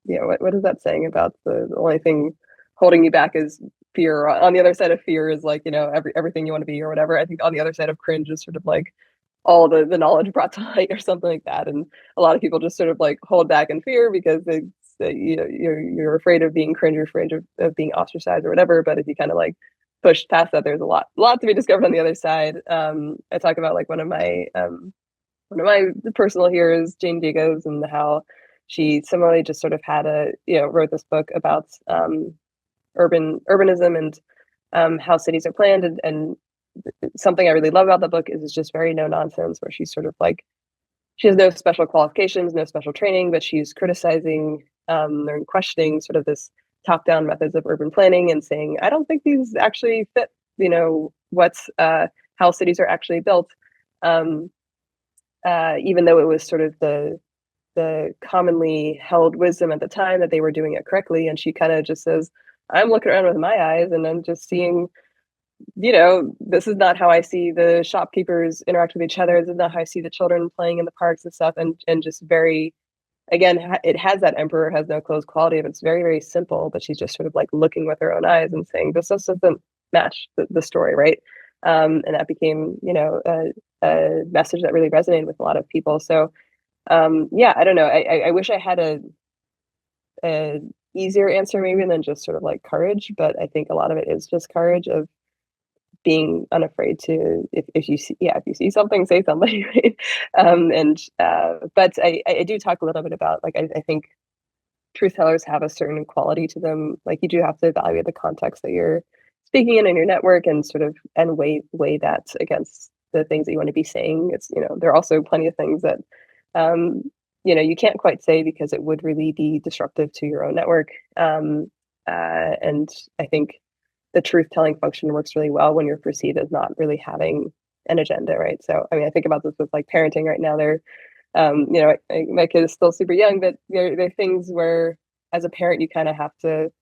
what is that saying about the only thing holding you back is fear? On the other side of fear is like everything you want to be or whatever. I think on the other side of cringe is sort of like all the knowledge brought to light or something like that. And a lot of people just sort of like hold back in fear because you're afraid of being cringe, you're afraid of being ostracized or whatever. But if you kind of like push past that, there's a lot to be discovered on the other side. I talk about like one of my personal heroes, Jane Jacobs, and how she similarly just sort of had wrote this book about urbanism and how cities are planned, and something I really love about the book is it's just very no nonsense, where she's sort of like, she has no special qualifications, no special training, but she's criticizing and questioning sort of this top-down methods of urban planning and saying, I don't think these actually fit, what's how cities are actually built. Even though it was sort of the the commonly held wisdom at the time that they were doing it correctly. And she kind of just says, I'm looking around with my eyes and I'm just seeing, this is not how I see the shopkeepers interact with each other. This is not how I see the children playing in the parks and stuff. And just very, again, it has that emperor has no clothes quality of it's very, very simple, but she's just sort of like looking with her own eyes and saying, this just doesn't match the story, right? And that became, a message that really resonated with a lot of people. So, I don't know. I wish I had a easier answer maybe than just sort of like courage, but I think a lot of it is just courage of being unafraid to if you see something, say something, right? But I do talk a little bit about like I think truth tellers have a certain quality to them. Like you do have to evaluate the context that you're speaking in your network and sort of and weigh that against the things that you want to be saying. It's there are also plenty of things that you can't quite say because it would really be disruptive to your own network. And I think the truth telling function works really well when you're perceived as not really having an agenda, right? So, I mean, I think about this with like parenting right now. They're, my kid is still super young, but there are things where as a parent, you kind of have to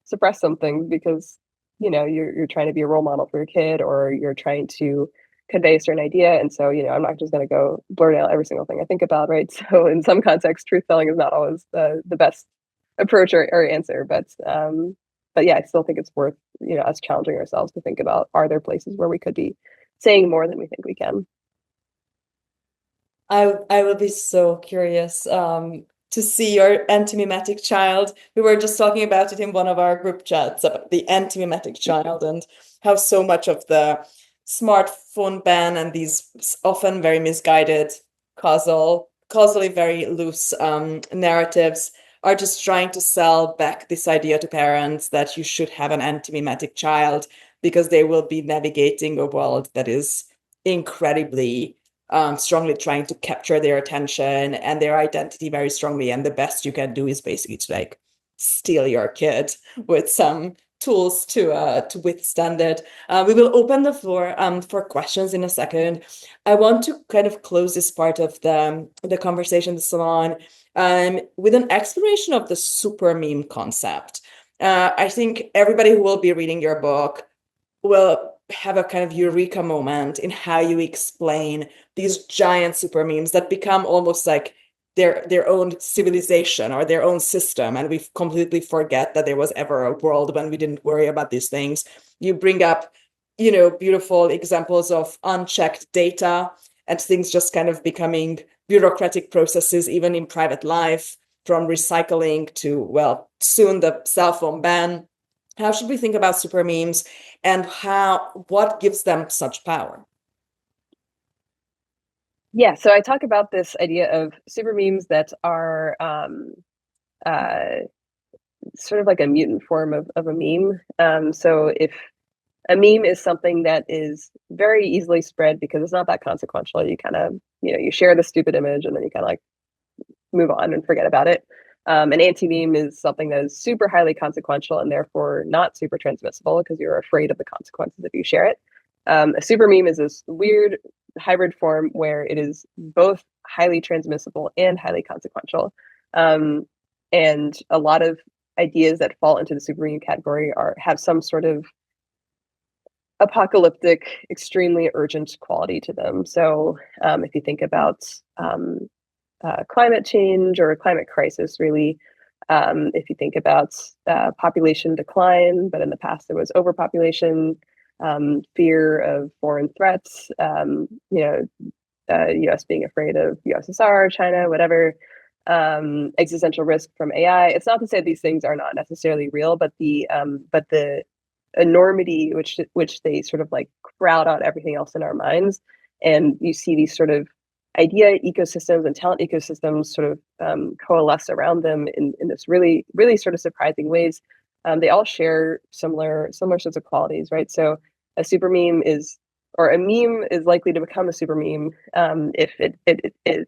suppress some things because, you're trying to be a role model for your kid or you're trying to convey a certain idea. And so, I'm not just going to go blurt out every single thing I think about, right? So in some contexts, truth telling is not always the best approach or answer, but yeah, I still think it's worth, us challenging ourselves to think about, are there places where we could be saying more than we think we can? I will be so curious to see your antimemetic child. We were just talking about it in one of our group chats about the antimemetic child and how so much of the smartphone ban and these often very misguided, causally very loose narratives are just trying to sell back this idea to parents that you should have an antimemetic child because they will be navigating a world that is incredibly strongly trying to capture their attention and their identity very strongly. And the best you can do is basically to like steal your kid with some tools to withstand it. We will open the floor for questions in a second. I want to kind of close this part of the conversation, the salon, with an exploration of the super meme concept. I think everybody who will be reading your book will have a kind of eureka moment in how you explain these giant super memes that become almost like their own civilization or their own system, and we completely forget that there was ever a world when we didn't worry about these things. You bring up, beautiful examples of unchecked data and things just kind of becoming bureaucratic processes, even in private life, from recycling to, well, soon the cell phone ban. How should we think about super memes and what gives them such power? Yeah, so I talk about this idea of super memes that are sort of like a mutant form of a meme. So if a meme is something that is very easily spread because it's not that consequential, you kind of, you share the stupid image and then you kind of like move on and forget about it. An anti-meme is something that is super highly consequential and therefore not super transmissible because you're afraid of the consequences if you share it. A super meme is this weird hybrid form where it is both highly transmissible and highly consequential. And a lot of ideas that fall into the super meme category have some sort of apocalyptic, extremely urgent quality to them. So if you think about climate change or climate crisis, really, if you think about population decline, but in the past there was overpopulation, fear of foreign threats, US being afraid of USSR, China, whatever, existential risk from AI. It's not to say these things are not necessarily real, but the enormity which they sort of like crowd out everything else in our minds, and you see these sort of idea ecosystems and talent ecosystems sort of coalesce around them in this really, really sort of surprising ways. They all share similar sorts of qualities, right? So a super meme a meme is likely to become a super meme if it is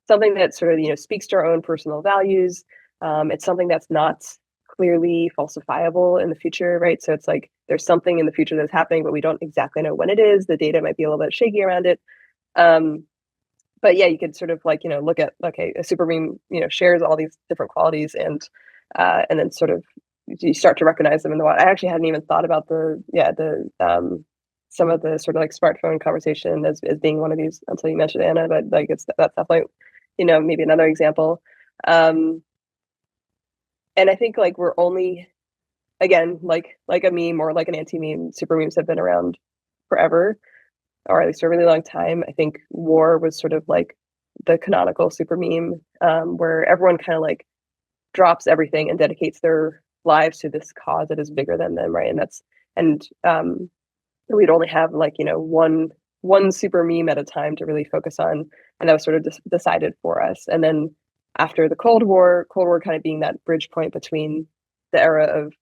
something that sort of speaks to our own personal values. It's something that's not clearly falsifiable in the future, right? So it's like there's something in the future that's happening, but we don't exactly know when it is. The data might be a little bit shaky around it. but yeah, you could sort of like, look at, okay, a super meme, shares all these different qualities, and then sort of you start to recognize them in the wild. I actually hadn't even thought about some of the sort of like smartphone conversation as being one of these until you mentioned Anna, but like that's definitely, maybe another example. And I think like we're only, again, like a meme or like an anti-meme, super memes have been around forever, or at least a really long time. I think war was sort of like the canonical super meme, where everyone kind of like drops everything and dedicates their lives to this cause that is bigger than them, right? And we'd only have like one super meme at a time to really focus on, and that was sort of decided for us. And then after the Cold War kind of being that bridge point between the era of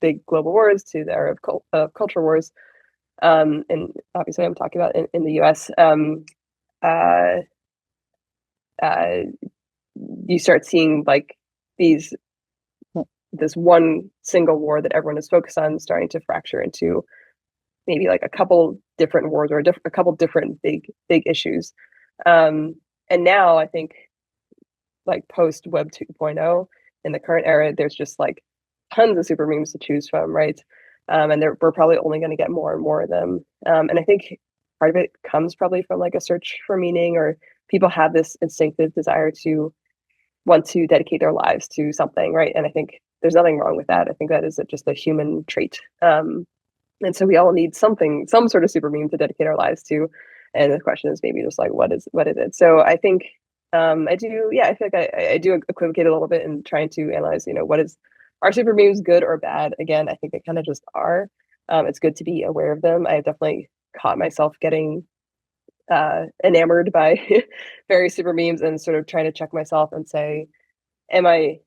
big global wars to the era of culture wars, and obviously I'm talking about in the US, you start seeing like this one single war that everyone is focused on starting to fracture into maybe like a couple different wars, or a couple different big issues. And now I think like post Web 2.0 in the current era, there's just like tons of super memes to choose from, right? And we're probably only going to get more and more of them. And I think part of it comes probably from like a search for meaning, or people have this instinctive desire to want to dedicate their lives to something, right? And I think there's nothing wrong with that. I think that is just a human trait. And so we all need some sort of super meme to dedicate our lives to. And the question is maybe just like, what is it? So I think I feel like I do equivocate a little bit in trying to analyze, are super memes good or bad? Again, I think they kind of just are. It's good to be aware of them. I definitely caught myself getting enamored by various super memes and sort of trying to check myself and say, am I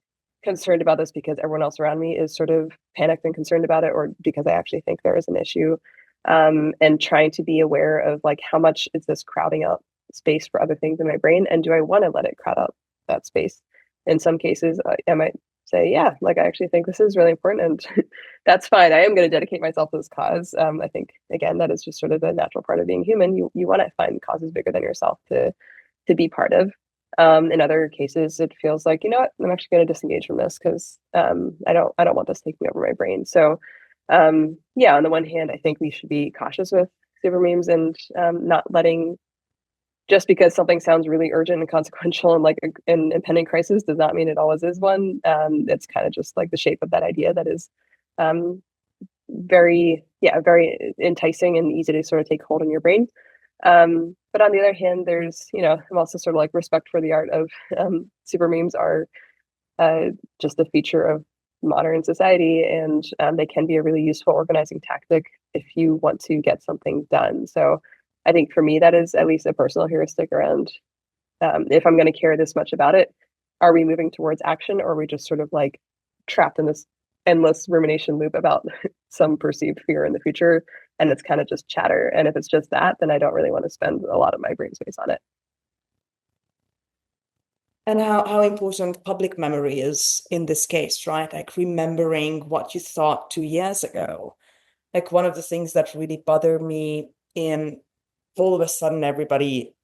concerned about this because everyone else around me is sort of panicked and concerned about it, or because I actually think there is an issue? And trying to be aware of like, how much is this crowding out space for other things in my brain, and do I want to let it crowd out that space? In some cases, I might say, yeah, like I actually think this is really important, and that's fine. I am going to dedicate myself to this cause. I think again, that is just sort of the natural part of being human. You want to find causes bigger than yourself to be part of. In other cases, it feels like, you know what, I'm actually going to disengage from this because I don't want this taking over my brain. So on the one hand, I think we should be cautious with super memes, and not letting, just because something sounds really urgent and consequential and like an impending crisis does not mean it always is one. It's kind of just like the shape of that idea that is very enticing and easy to sort of take hold in your brain. But on the other hand, there's, I'm also sort of like respect for the art of super memes are just a feature of modern society, and they can be a really useful organizing tactic if you want to get something done. So I think for me, that is at least a personal heuristic around if I'm going to care this much about it, are we moving towards action, or are we just sort of like trapped in this endless rumination loop about some perceived fear in the future, and it's kind of just chatter? And if it's just that, then I don't really want to spend a lot of my brain space on it. And how important public memory is in this case, right? Like remembering what you thought 2 years ago. Like one of the things that really bothered me in all of a sudden everybody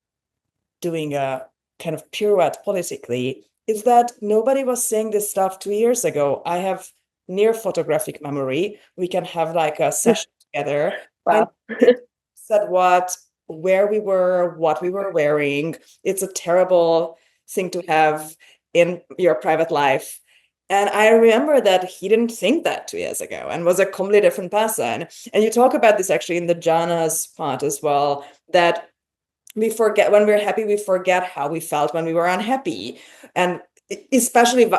doing a kind of pirouette politically is that nobody was saying this stuff 2 years ago. I have near photographic memory. We can have like a session together. Wow. And said where we were, what we were wearing. It's a terrible thing to have in your private life. And I remember that he didn't think that 2 years ago and was a completely different person. And you talk about this actually in the jhanas part as well, that we forget when we're happy, we forget how we felt when we were unhappy. And especially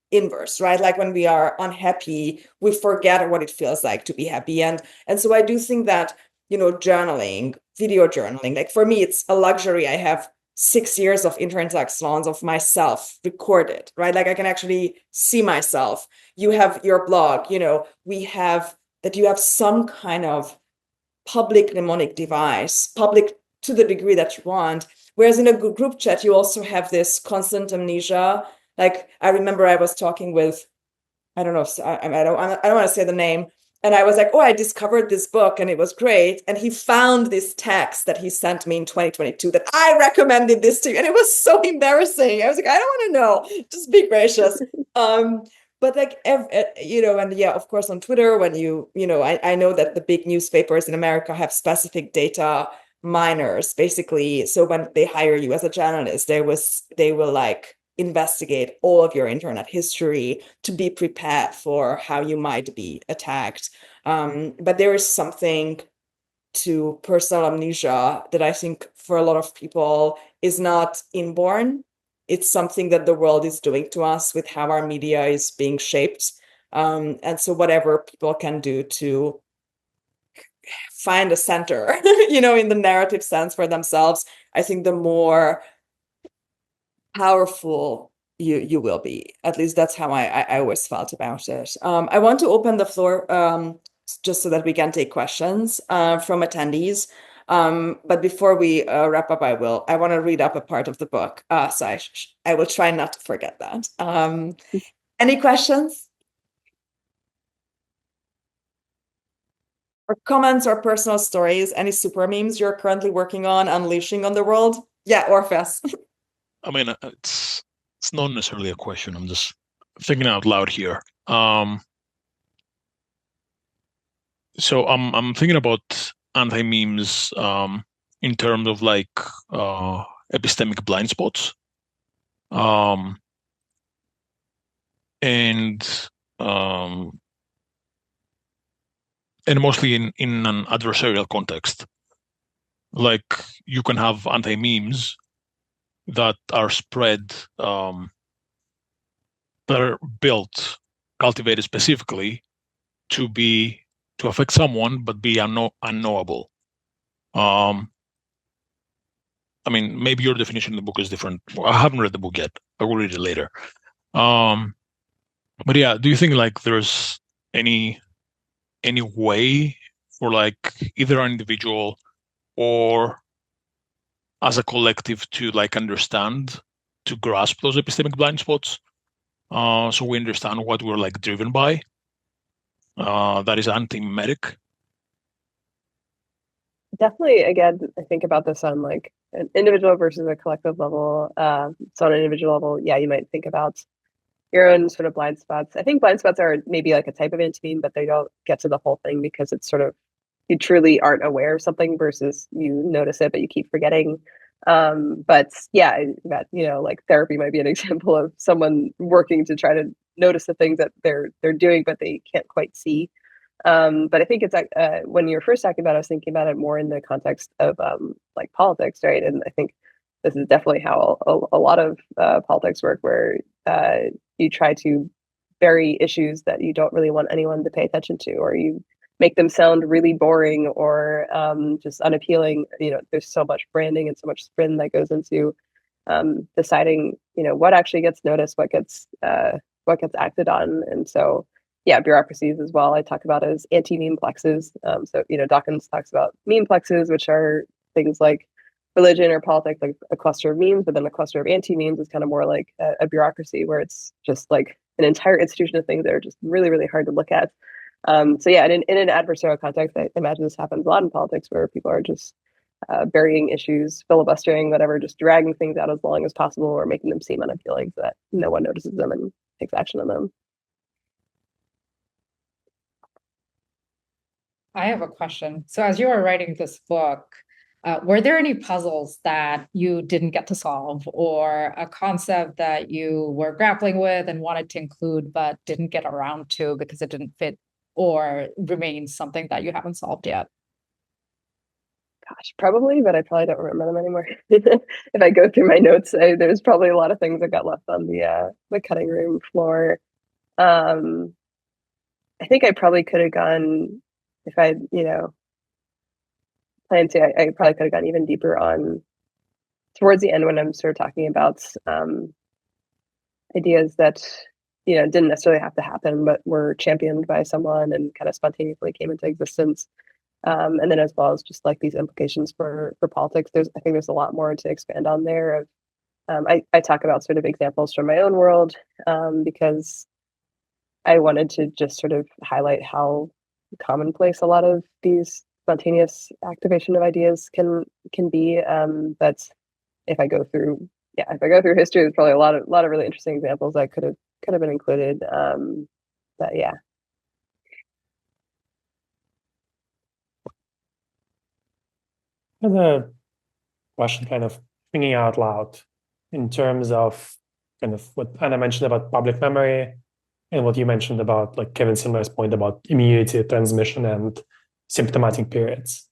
inverse, right? Like when we are unhappy, we forget what it feels like to be happy. And so I do think that, journaling, video journaling, like for me, it's a luxury. I have 6 years of Interintellect salons of myself recorded, right? Like I can actually see myself. You have your blog, we have that you have some kind of public mnemonic device, public to the degree that you want. Whereas in a group chat, you also have this constant amnesia. Like I remember I was talking with, I don't know, I don't want to say the name, And I was like, oh, I discovered this book and it was great. And he found this text that he sent me in 2022 that I recommended this to you. And it was so embarrassing. I was like, I don't want to know. Just be gracious. But like, you know, and yeah, of course, on Twitter, when I know that the big newspapers in America have specific data miners, basically. So when they hire you as a journalist, they will like investigate all of your internet history to be prepared for how you might be attacked. But there is something to personal amnesia that I think for a lot of people is not inborn. It's something that the world is doing to us with how our media is being shaped. And so whatever people can do to find a center, in the narrative sense for themselves, I think the more powerful you will be. At least that's how I always felt about it. I want to open the floor just so that we can take questions from attendees. But before we wrap up, I want to read up a part of the book. So I will try not to forget that. Any questions? Or comments or personal stories? Any super memes you're currently working on unleashing on the world? Yeah, Orpheus. I mean, it's not necessarily a question. I'm just thinking out loud here. So I'm thinking about anti-memes in terms of like epistemic blind spots, and mostly in an adversarial context. Like you can have anti-memes that are spread, that are built, cultivated specifically to affect someone, but be unknowable. I mean, maybe your definition in the book is different. I haven't read the book yet. I will read it later. But yeah, do you think like there's any way for like either an individual or as a collective to like understand, to grasp those epistemic blind spots, so we understand what we're like driven by, that is antimemetic? Definitely, again, I think about this on like an individual versus a collective level. So on an individual level, yeah, you might think about your own sort of blind spots. I think blind spots are maybe like a type of anti-meme, but they don't get to the whole thing because it's sort of, you truly aren't aware of something versus you notice it, but you keep forgetting. But yeah, that, like therapy might be an example of someone working to try to notice the things that they're doing, but they can't quite see. But I think it's when you were first talking about it, I was thinking about it more in the context of like politics, right? And I think this is definitely how a lot of politics work, where you try to bury issues that you don't really want anyone to pay attention to, or you make them sound really boring or just unappealing. There's so much branding and so much spin that goes into deciding, what actually gets noticed, what gets acted on. And so, yeah, bureaucracies as well, I talk about as anti-memeplexes. So, Dawkins talks about memeplexes, which are things like religion or politics, like a cluster of memes, but then a cluster of anti-memes is kind of more like a bureaucracy, where it's just like an entire institution of things that are just really, really hard to look at. So yeah, in an adversarial context, I imagine this happens a lot in politics, where people are just burying issues, filibustering, whatever, just dragging things out as long as possible, or making them seem unappealing so that no one notices them and takes action on them. I have a question. So as you were writing this book, were there any puzzles that you didn't get to solve, or a concept that you were grappling with and wanted to include but didn't get around to because it didn't fit, or remains something that you haven't solved yet? Gosh, probably, but I probably don't remember them anymore. If I go through my notes, there's probably a lot of things that got left on the cutting room floor. I think I probably could have gone, if I planned to, I probably could have gone even deeper on towards the end, when I'm sort of talking about ideas that didn't necessarily have to happen, but were championed by someone and kind of spontaneously came into existence. And then as well as just like these implications for politics, I think there's a lot more to expand on there. I talk about sort of examples from my own world, because I wanted to just sort of highlight how commonplace a lot of these spontaneous activation of ideas can be. But if I go through history, there's probably a lot of really interesting examples that could have been included. But yeah. Another question, kind of thinking out loud in terms of kind of what Anna mentioned about public memory and what you mentioned about like Kevin Simler's point about immunity, transmission, and symptomatic periods.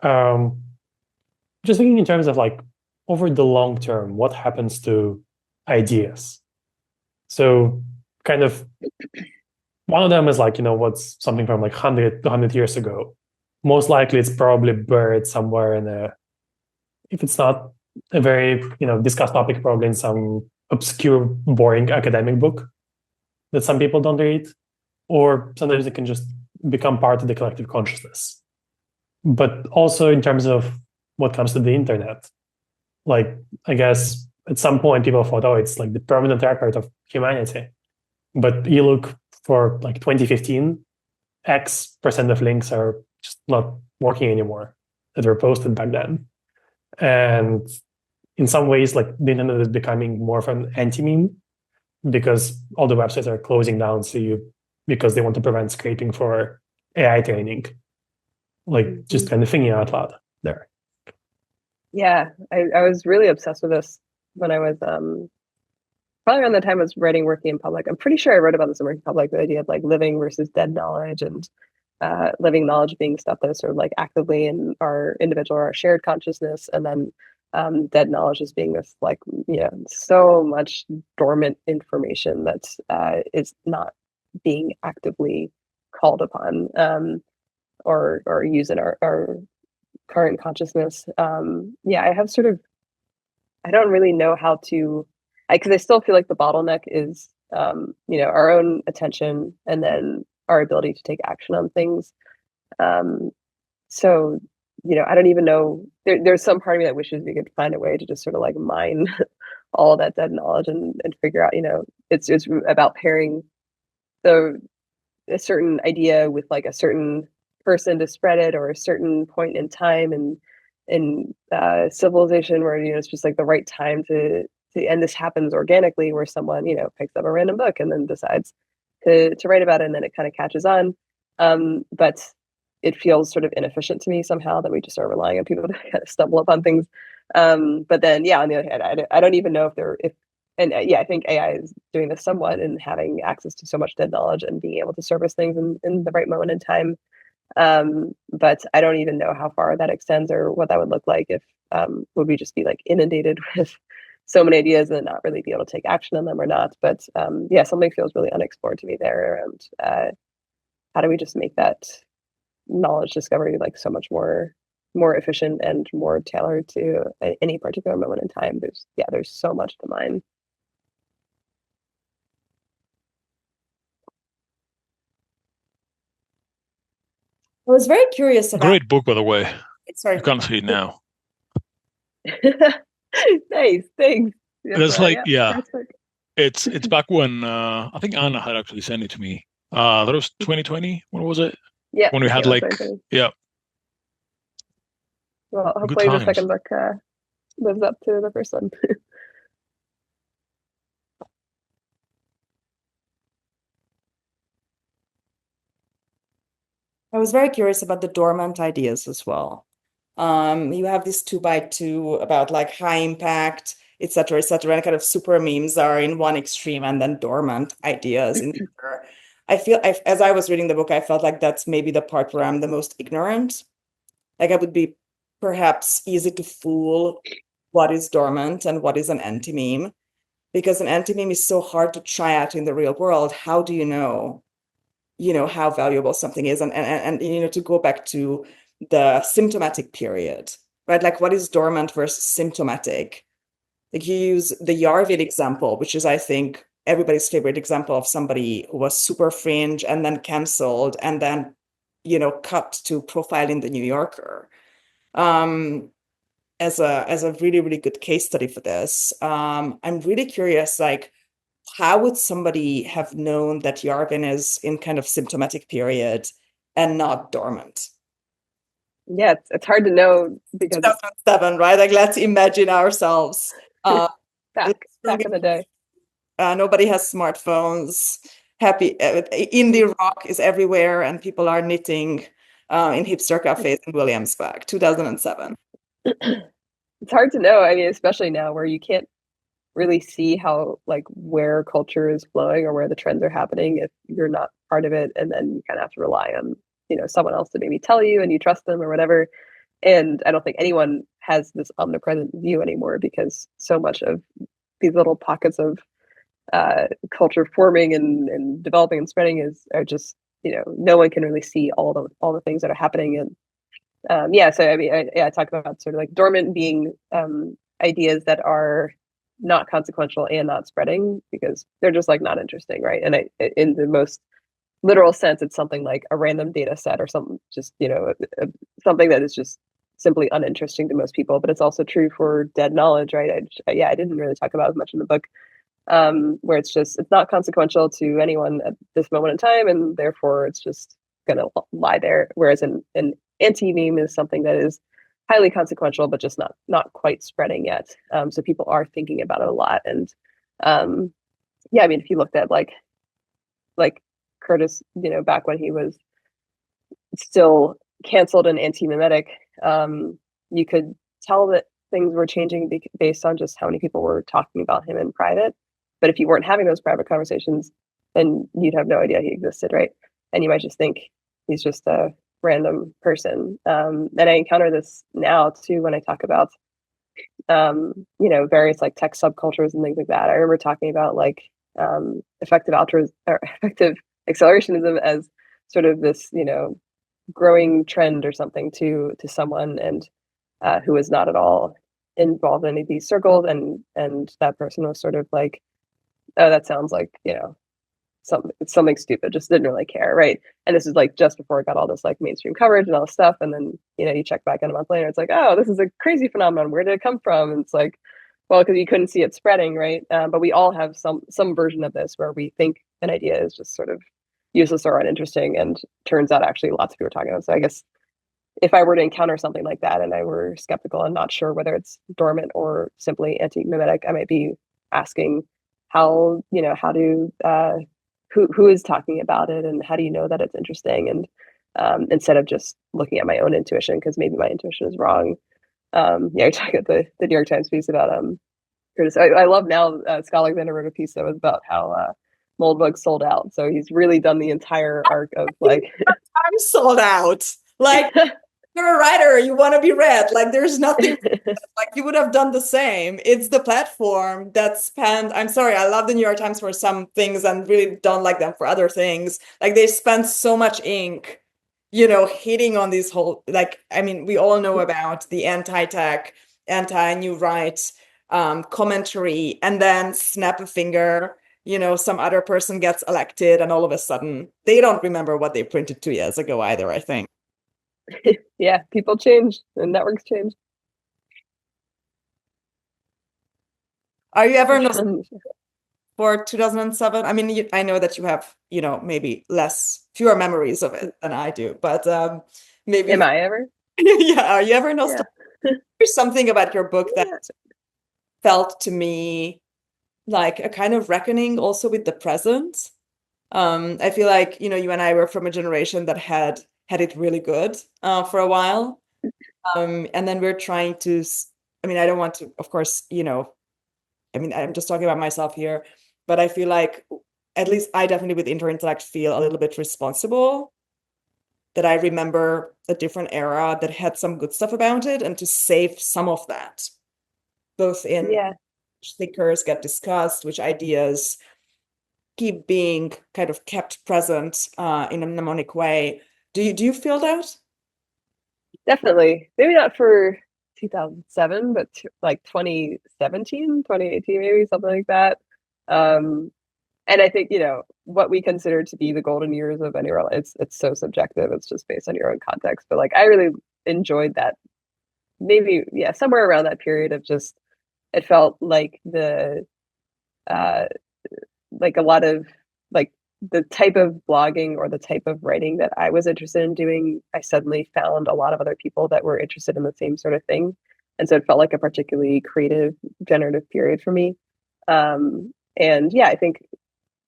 Just thinking in terms of like over the long term, what happens to ideas? So kind of one of them is like, what's something from like 100 years ago. Most likely it's probably buried somewhere if it's not a very, discussed topic, probably in some obscure, boring academic book that some people don't read, or sometimes it can just become part of the collective consciousness. But also in terms of what comes to the internet, like, I guess at some point people thought, oh, it's like the permanent record of humanity. But you look for like 2015, X% of links are just not working anymore that were posted back then. And in some ways, like the internet is becoming more of an anti-meme because all the websites are closing down because they want to prevent scraping for AI training. Like just kind of thinking out loud there. Yeah, I was really obsessed with this when I was probably around the time I was writing Working in Public. I'm pretty sure I wrote about this in Working in Public, the idea of like living versus dead knowledge, and living knowledge being stuff that is sort of like actively in our individual or our shared consciousness, and then dead knowledge as being this like, so much dormant information that is not being actively called upon or used in our current consciousness. I have sort of, I don't really know how to, because I still feel like the bottleneck is, our own attention and then our ability to take action on things. So, I don't even know, there's some part of me that wishes we could find a way to just sort of like mine all that dead knowledge and figure out, it's about pairing a certain idea with like a certain person to spread it, or a certain point in time in civilization where it's just like the right time to and this happens organically, where someone picks up a random book and then decides to write about it, and then it kind of catches on. But it feels sort of inefficient to me somehow that we just are relying on people to kind of stumble upon things. But then on the other hand, I don't even know I think AI is doing this somewhat, and having access to so much dead knowledge and being able to surface things in the right moment in time. But I don't even know how far that extends or what that would look like if would we just be like inundated with so many ideas and not really be able to take action on them or not. But something feels really unexplored to me there around how do we just make that knowledge discovery like so much more efficient and more tailored to any particular moment in time. There's so much to mine. I was very curious about. Great book, by the way. Sorry. You can't see it now. Nice, thanks. That's like, it's back when I think Anna had actually sent it to me. That was 2020. When was it? Yeah. When we had Well, hopefully the second book lives up to the first one. I was very curious about the dormant ideas as well. You have this 2x2 about like high impact, etc., and kind of super memes are in one extreme, and then dormant ideas in the other. As I was reading the book, I felt like that's maybe the part where I'm the most ignorant. Like I would be perhaps easy to fool what is dormant and what is an anti-meme, because an anti-meme is so hard to try out in the real world. How do you know how valuable something is? And to go back to the symptomatic period, right? Like what is dormant versus symptomatic? Like you use the Yarvin example, which is, I think, everybody's favorite example of somebody who was super fringe and then canceled and then, cut to profile in the New Yorker. As a really, really good case study for this. I'm really curious, like, how would somebody have known that Yarvin is in kind of symptomatic period and not dormant. Yeah, it's hard to know because 2007, right? Like, let's imagine ourselves back in the day. Nobody has smartphones. Indie rock is everywhere, and people are knitting in hipster cafes in Williamsburg. 2007. It's hard to know. I mean, especially now where you can't really see how, like, where culture is flowing or where the trends are happening if you're not part of it, and then you kind of have to rely on, you know, someone else to maybe tell you and you trust them or whatever. And I don't think anyone has this omnipresent view anymore because so much of these little pockets of culture forming and developing and spreading are just, you know, no one can really see all the things that are happening. And yeah, so I mean, I talk about sort of like dormant being ideas that are not consequential and not spreading because they're just like not interesting, right? And in the most literal sense, it's something like a random data set or something, just, you know, something that is just simply uninteresting to most people. But it's also true for dead knowledge, right? I didn't really talk about as much in the book, where it's not consequential to anyone at this moment in time, and therefore it's just gonna lie there. Whereas an anti-meme is something that is highly consequential, but just not quite spreading yet. So people are thinking about it a lot. And yeah, I mean, if you looked at like Curtis, you know, back when he was still canceled and antimemetic, you could tell that things were changing based on just how many people were talking about him in private. But if you weren't having those private conversations, then you'd have no idea he existed, right? And you might just think he's just a random person. And I encounter this now too when I talk about, you know, various like tech subcultures and things like that. I remember talking about like effective accelerationism as sort of this, you know, growing trend or something to someone, and who was not at all involved in any of these circles, and that person was sort of like, oh, that sounds like, you know, something stupid, just didn't really care, right? And this is like just before it got all this like mainstream coverage and all this stuff, and then, you know, you check back in a month later, it's like, oh, this is a crazy phenomenon, where did it come from? And it's like, well, because you couldn't see it spreading, right? But we all have some version of this where we think an idea is just sort of useless or uninteresting, and turns out actually lots of people are talking about it. So I guess if I were to encounter something like that and I were skeptical and not sure whether it's dormant or simply anti-memetic, I might be asking how do who is talking about it, and how do you know that it's interesting? And instead of just looking at my own intuition, because maybe my intuition is wrong. Yeah, you're talking about the New York Times piece about Curtis. I love now Scott Alexander wrote a piece that was about how Moldbug sold out. So he's really done the entire arc of like I'm sold out. Like, you're a writer, you want to be read. Like, there's nothing like you would have done the same. It's the platform that spent, I'm sorry, I love the New York Times for some things and really don't like them for other things. Like, they spent so much ink, you know, hitting on these whole, like, I mean, we all know about the anti-tech, anti-new right commentary, and then snap a finger, you know, some other person gets elected, and all of a sudden they don't remember what they printed 2 years ago either, I think. Yeah, people change and networks change. Are you ever for 2007? I mean, I know that you have, you know, maybe fewer memories of it than I do, but maybe. Am I ever? Yeah, are you ever nostalgic? Yeah. There's something about your book that felt to me like a kind of reckoning also with the present. I feel like, you know, you and I were from a generation that had it really good for a while. And then we're trying to, I mean, I don't want to, of course, you know, I mean, I'm just talking about myself here, but I feel like, at least I definitely with Interintellect feel a little bit responsible, that I remember a different era that had some good stuff about it, and to save some of that, both in which thinkers get discussed, which ideas keep being kind of kept present in a mnemonic way. Do you feel that? Definitely. Maybe not for 2007, but like 2017, 2018, maybe something like that. And I think, you know, what we consider to be the golden years of any era, it's so subjective. It's just based on your own context. But like, I really enjoyed that. Maybe, yeah, somewhere around that period of just, it felt like like a lot of like the type of blogging or the type of writing that I was interested in doing, I suddenly found a lot of other people that were interested in the same sort of thing. And so it felt like a particularly creative, generative period for me. And yeah, I think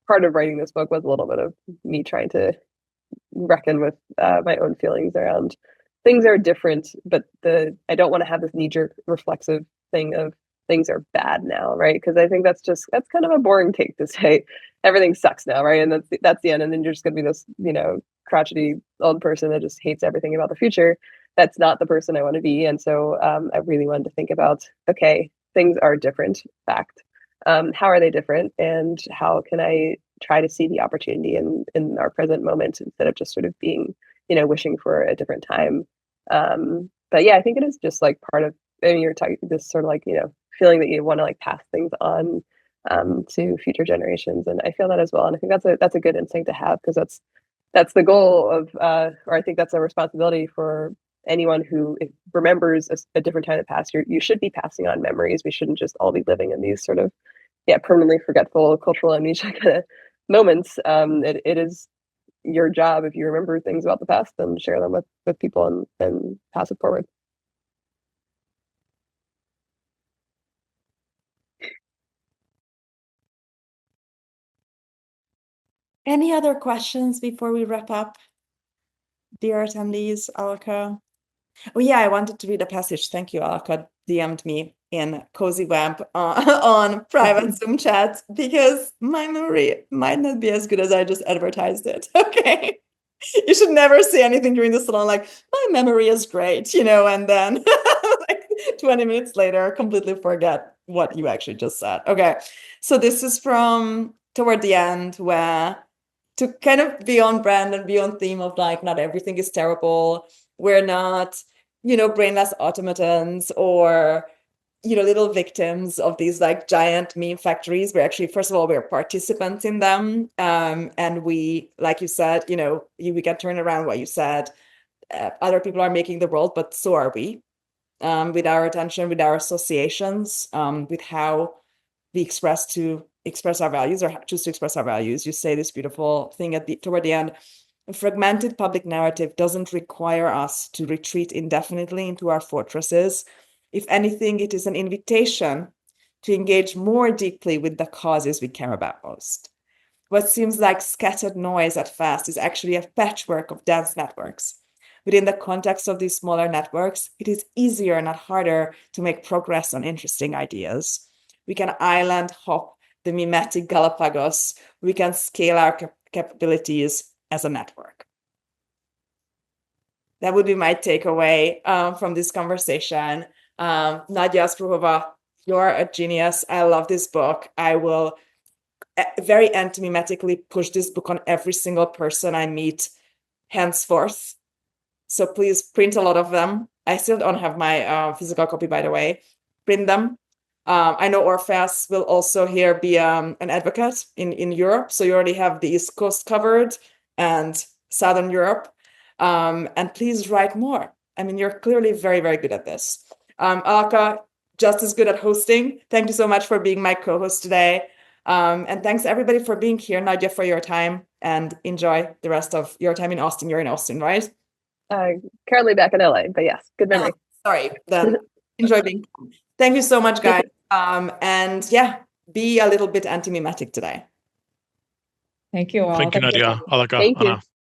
part of writing this book was a little bit of me trying to reckon with my own feelings around things are different, but I don't want to have this knee-jerk reflexive thing of things are bad now, right? Because I think that's kind of a boring take to say everything sucks now, right? And that's the end, and then you're just gonna be this, crotchety old person that just hates everything about the future. That's not the person I want to be. And so I really wanted to think about, okay, things are different, fact. How are they different, and how can I try to see the opportunity in our present moment instead of just sort of being, wishing for a different time. But yeah, I think it is just like part of, you're talking this sort of like, feeling that you want to like pass things on to future generations, and I feel that as well. And I think that's a good instinct to have, because that's the goal of, or I think that's a responsibility for anyone who remembers a different time in the past. You should be passing on memories. We shouldn't just all be living in these sort of permanently forgetful cultural amnesia kind of moments. It is your job, if you remember things about the past, then share them with people and pass it forward. Any other questions before we wrap up? Dear attendees, Alaka. Oh yeah, I wanted to read a passage. Thank you, Alaka DM'd me in Cozy Web on private Zoom chat, because my memory might not be as good as I just advertised it. Okay. You should never say anything during the salon like, my memory is great, and then like 20 minutes later, completely forget what you actually just said. Okay. So this is from toward the end, where to kind of be on brand and be on theme of like, not everything is terrible. We're not, brainless automatons or, little victims of these like giant meme factories. We're actually, first of all, we're participants in them. And we, like you said, we can turn around what you said. Other people are making the world, but so are we, with our attention, with our associations, with how we express our values or choose to express our values. You say this beautiful thing toward the end. A fragmented public narrative doesn't require us to retreat indefinitely into our fortresses. If anything, it is an invitation to engage more deeply with the causes we care about most. What seems like scattered noise at first is actually a patchwork of dense networks. Within the context of these smaller networks, it is easier, not harder, to make progress on interesting ideas. We can island hop the memetic Galapagos. We can scale our capabilities as a network. That would be my takeaway from this conversation. Nadia Asparouhova, you're a genius. I love this book. I will very antimemetically push this book on every single person I meet henceforth. So please print a lot of them. I still don't have my physical copy, by the way. Print them. I know Orpheus will also here be an advocate in Europe. So you already have the East Coast covered and Southern Europe. And please write more. I mean, you're clearly very, very good at this. Alaka, just as good at hosting. Thank you so much for being my co-host today. And thanks everybody for being here. Nadia, for your time, and enjoy the rest of your time in Austin. You're in Austin, right? Currently back in LA, but yes, good memory. Sorry, then enjoy being. Thank you so much, guys. And yeah, be a little bit anti-memetic today. Thank you all. Thank you, Nadia, Alaka, Thank you. Anna.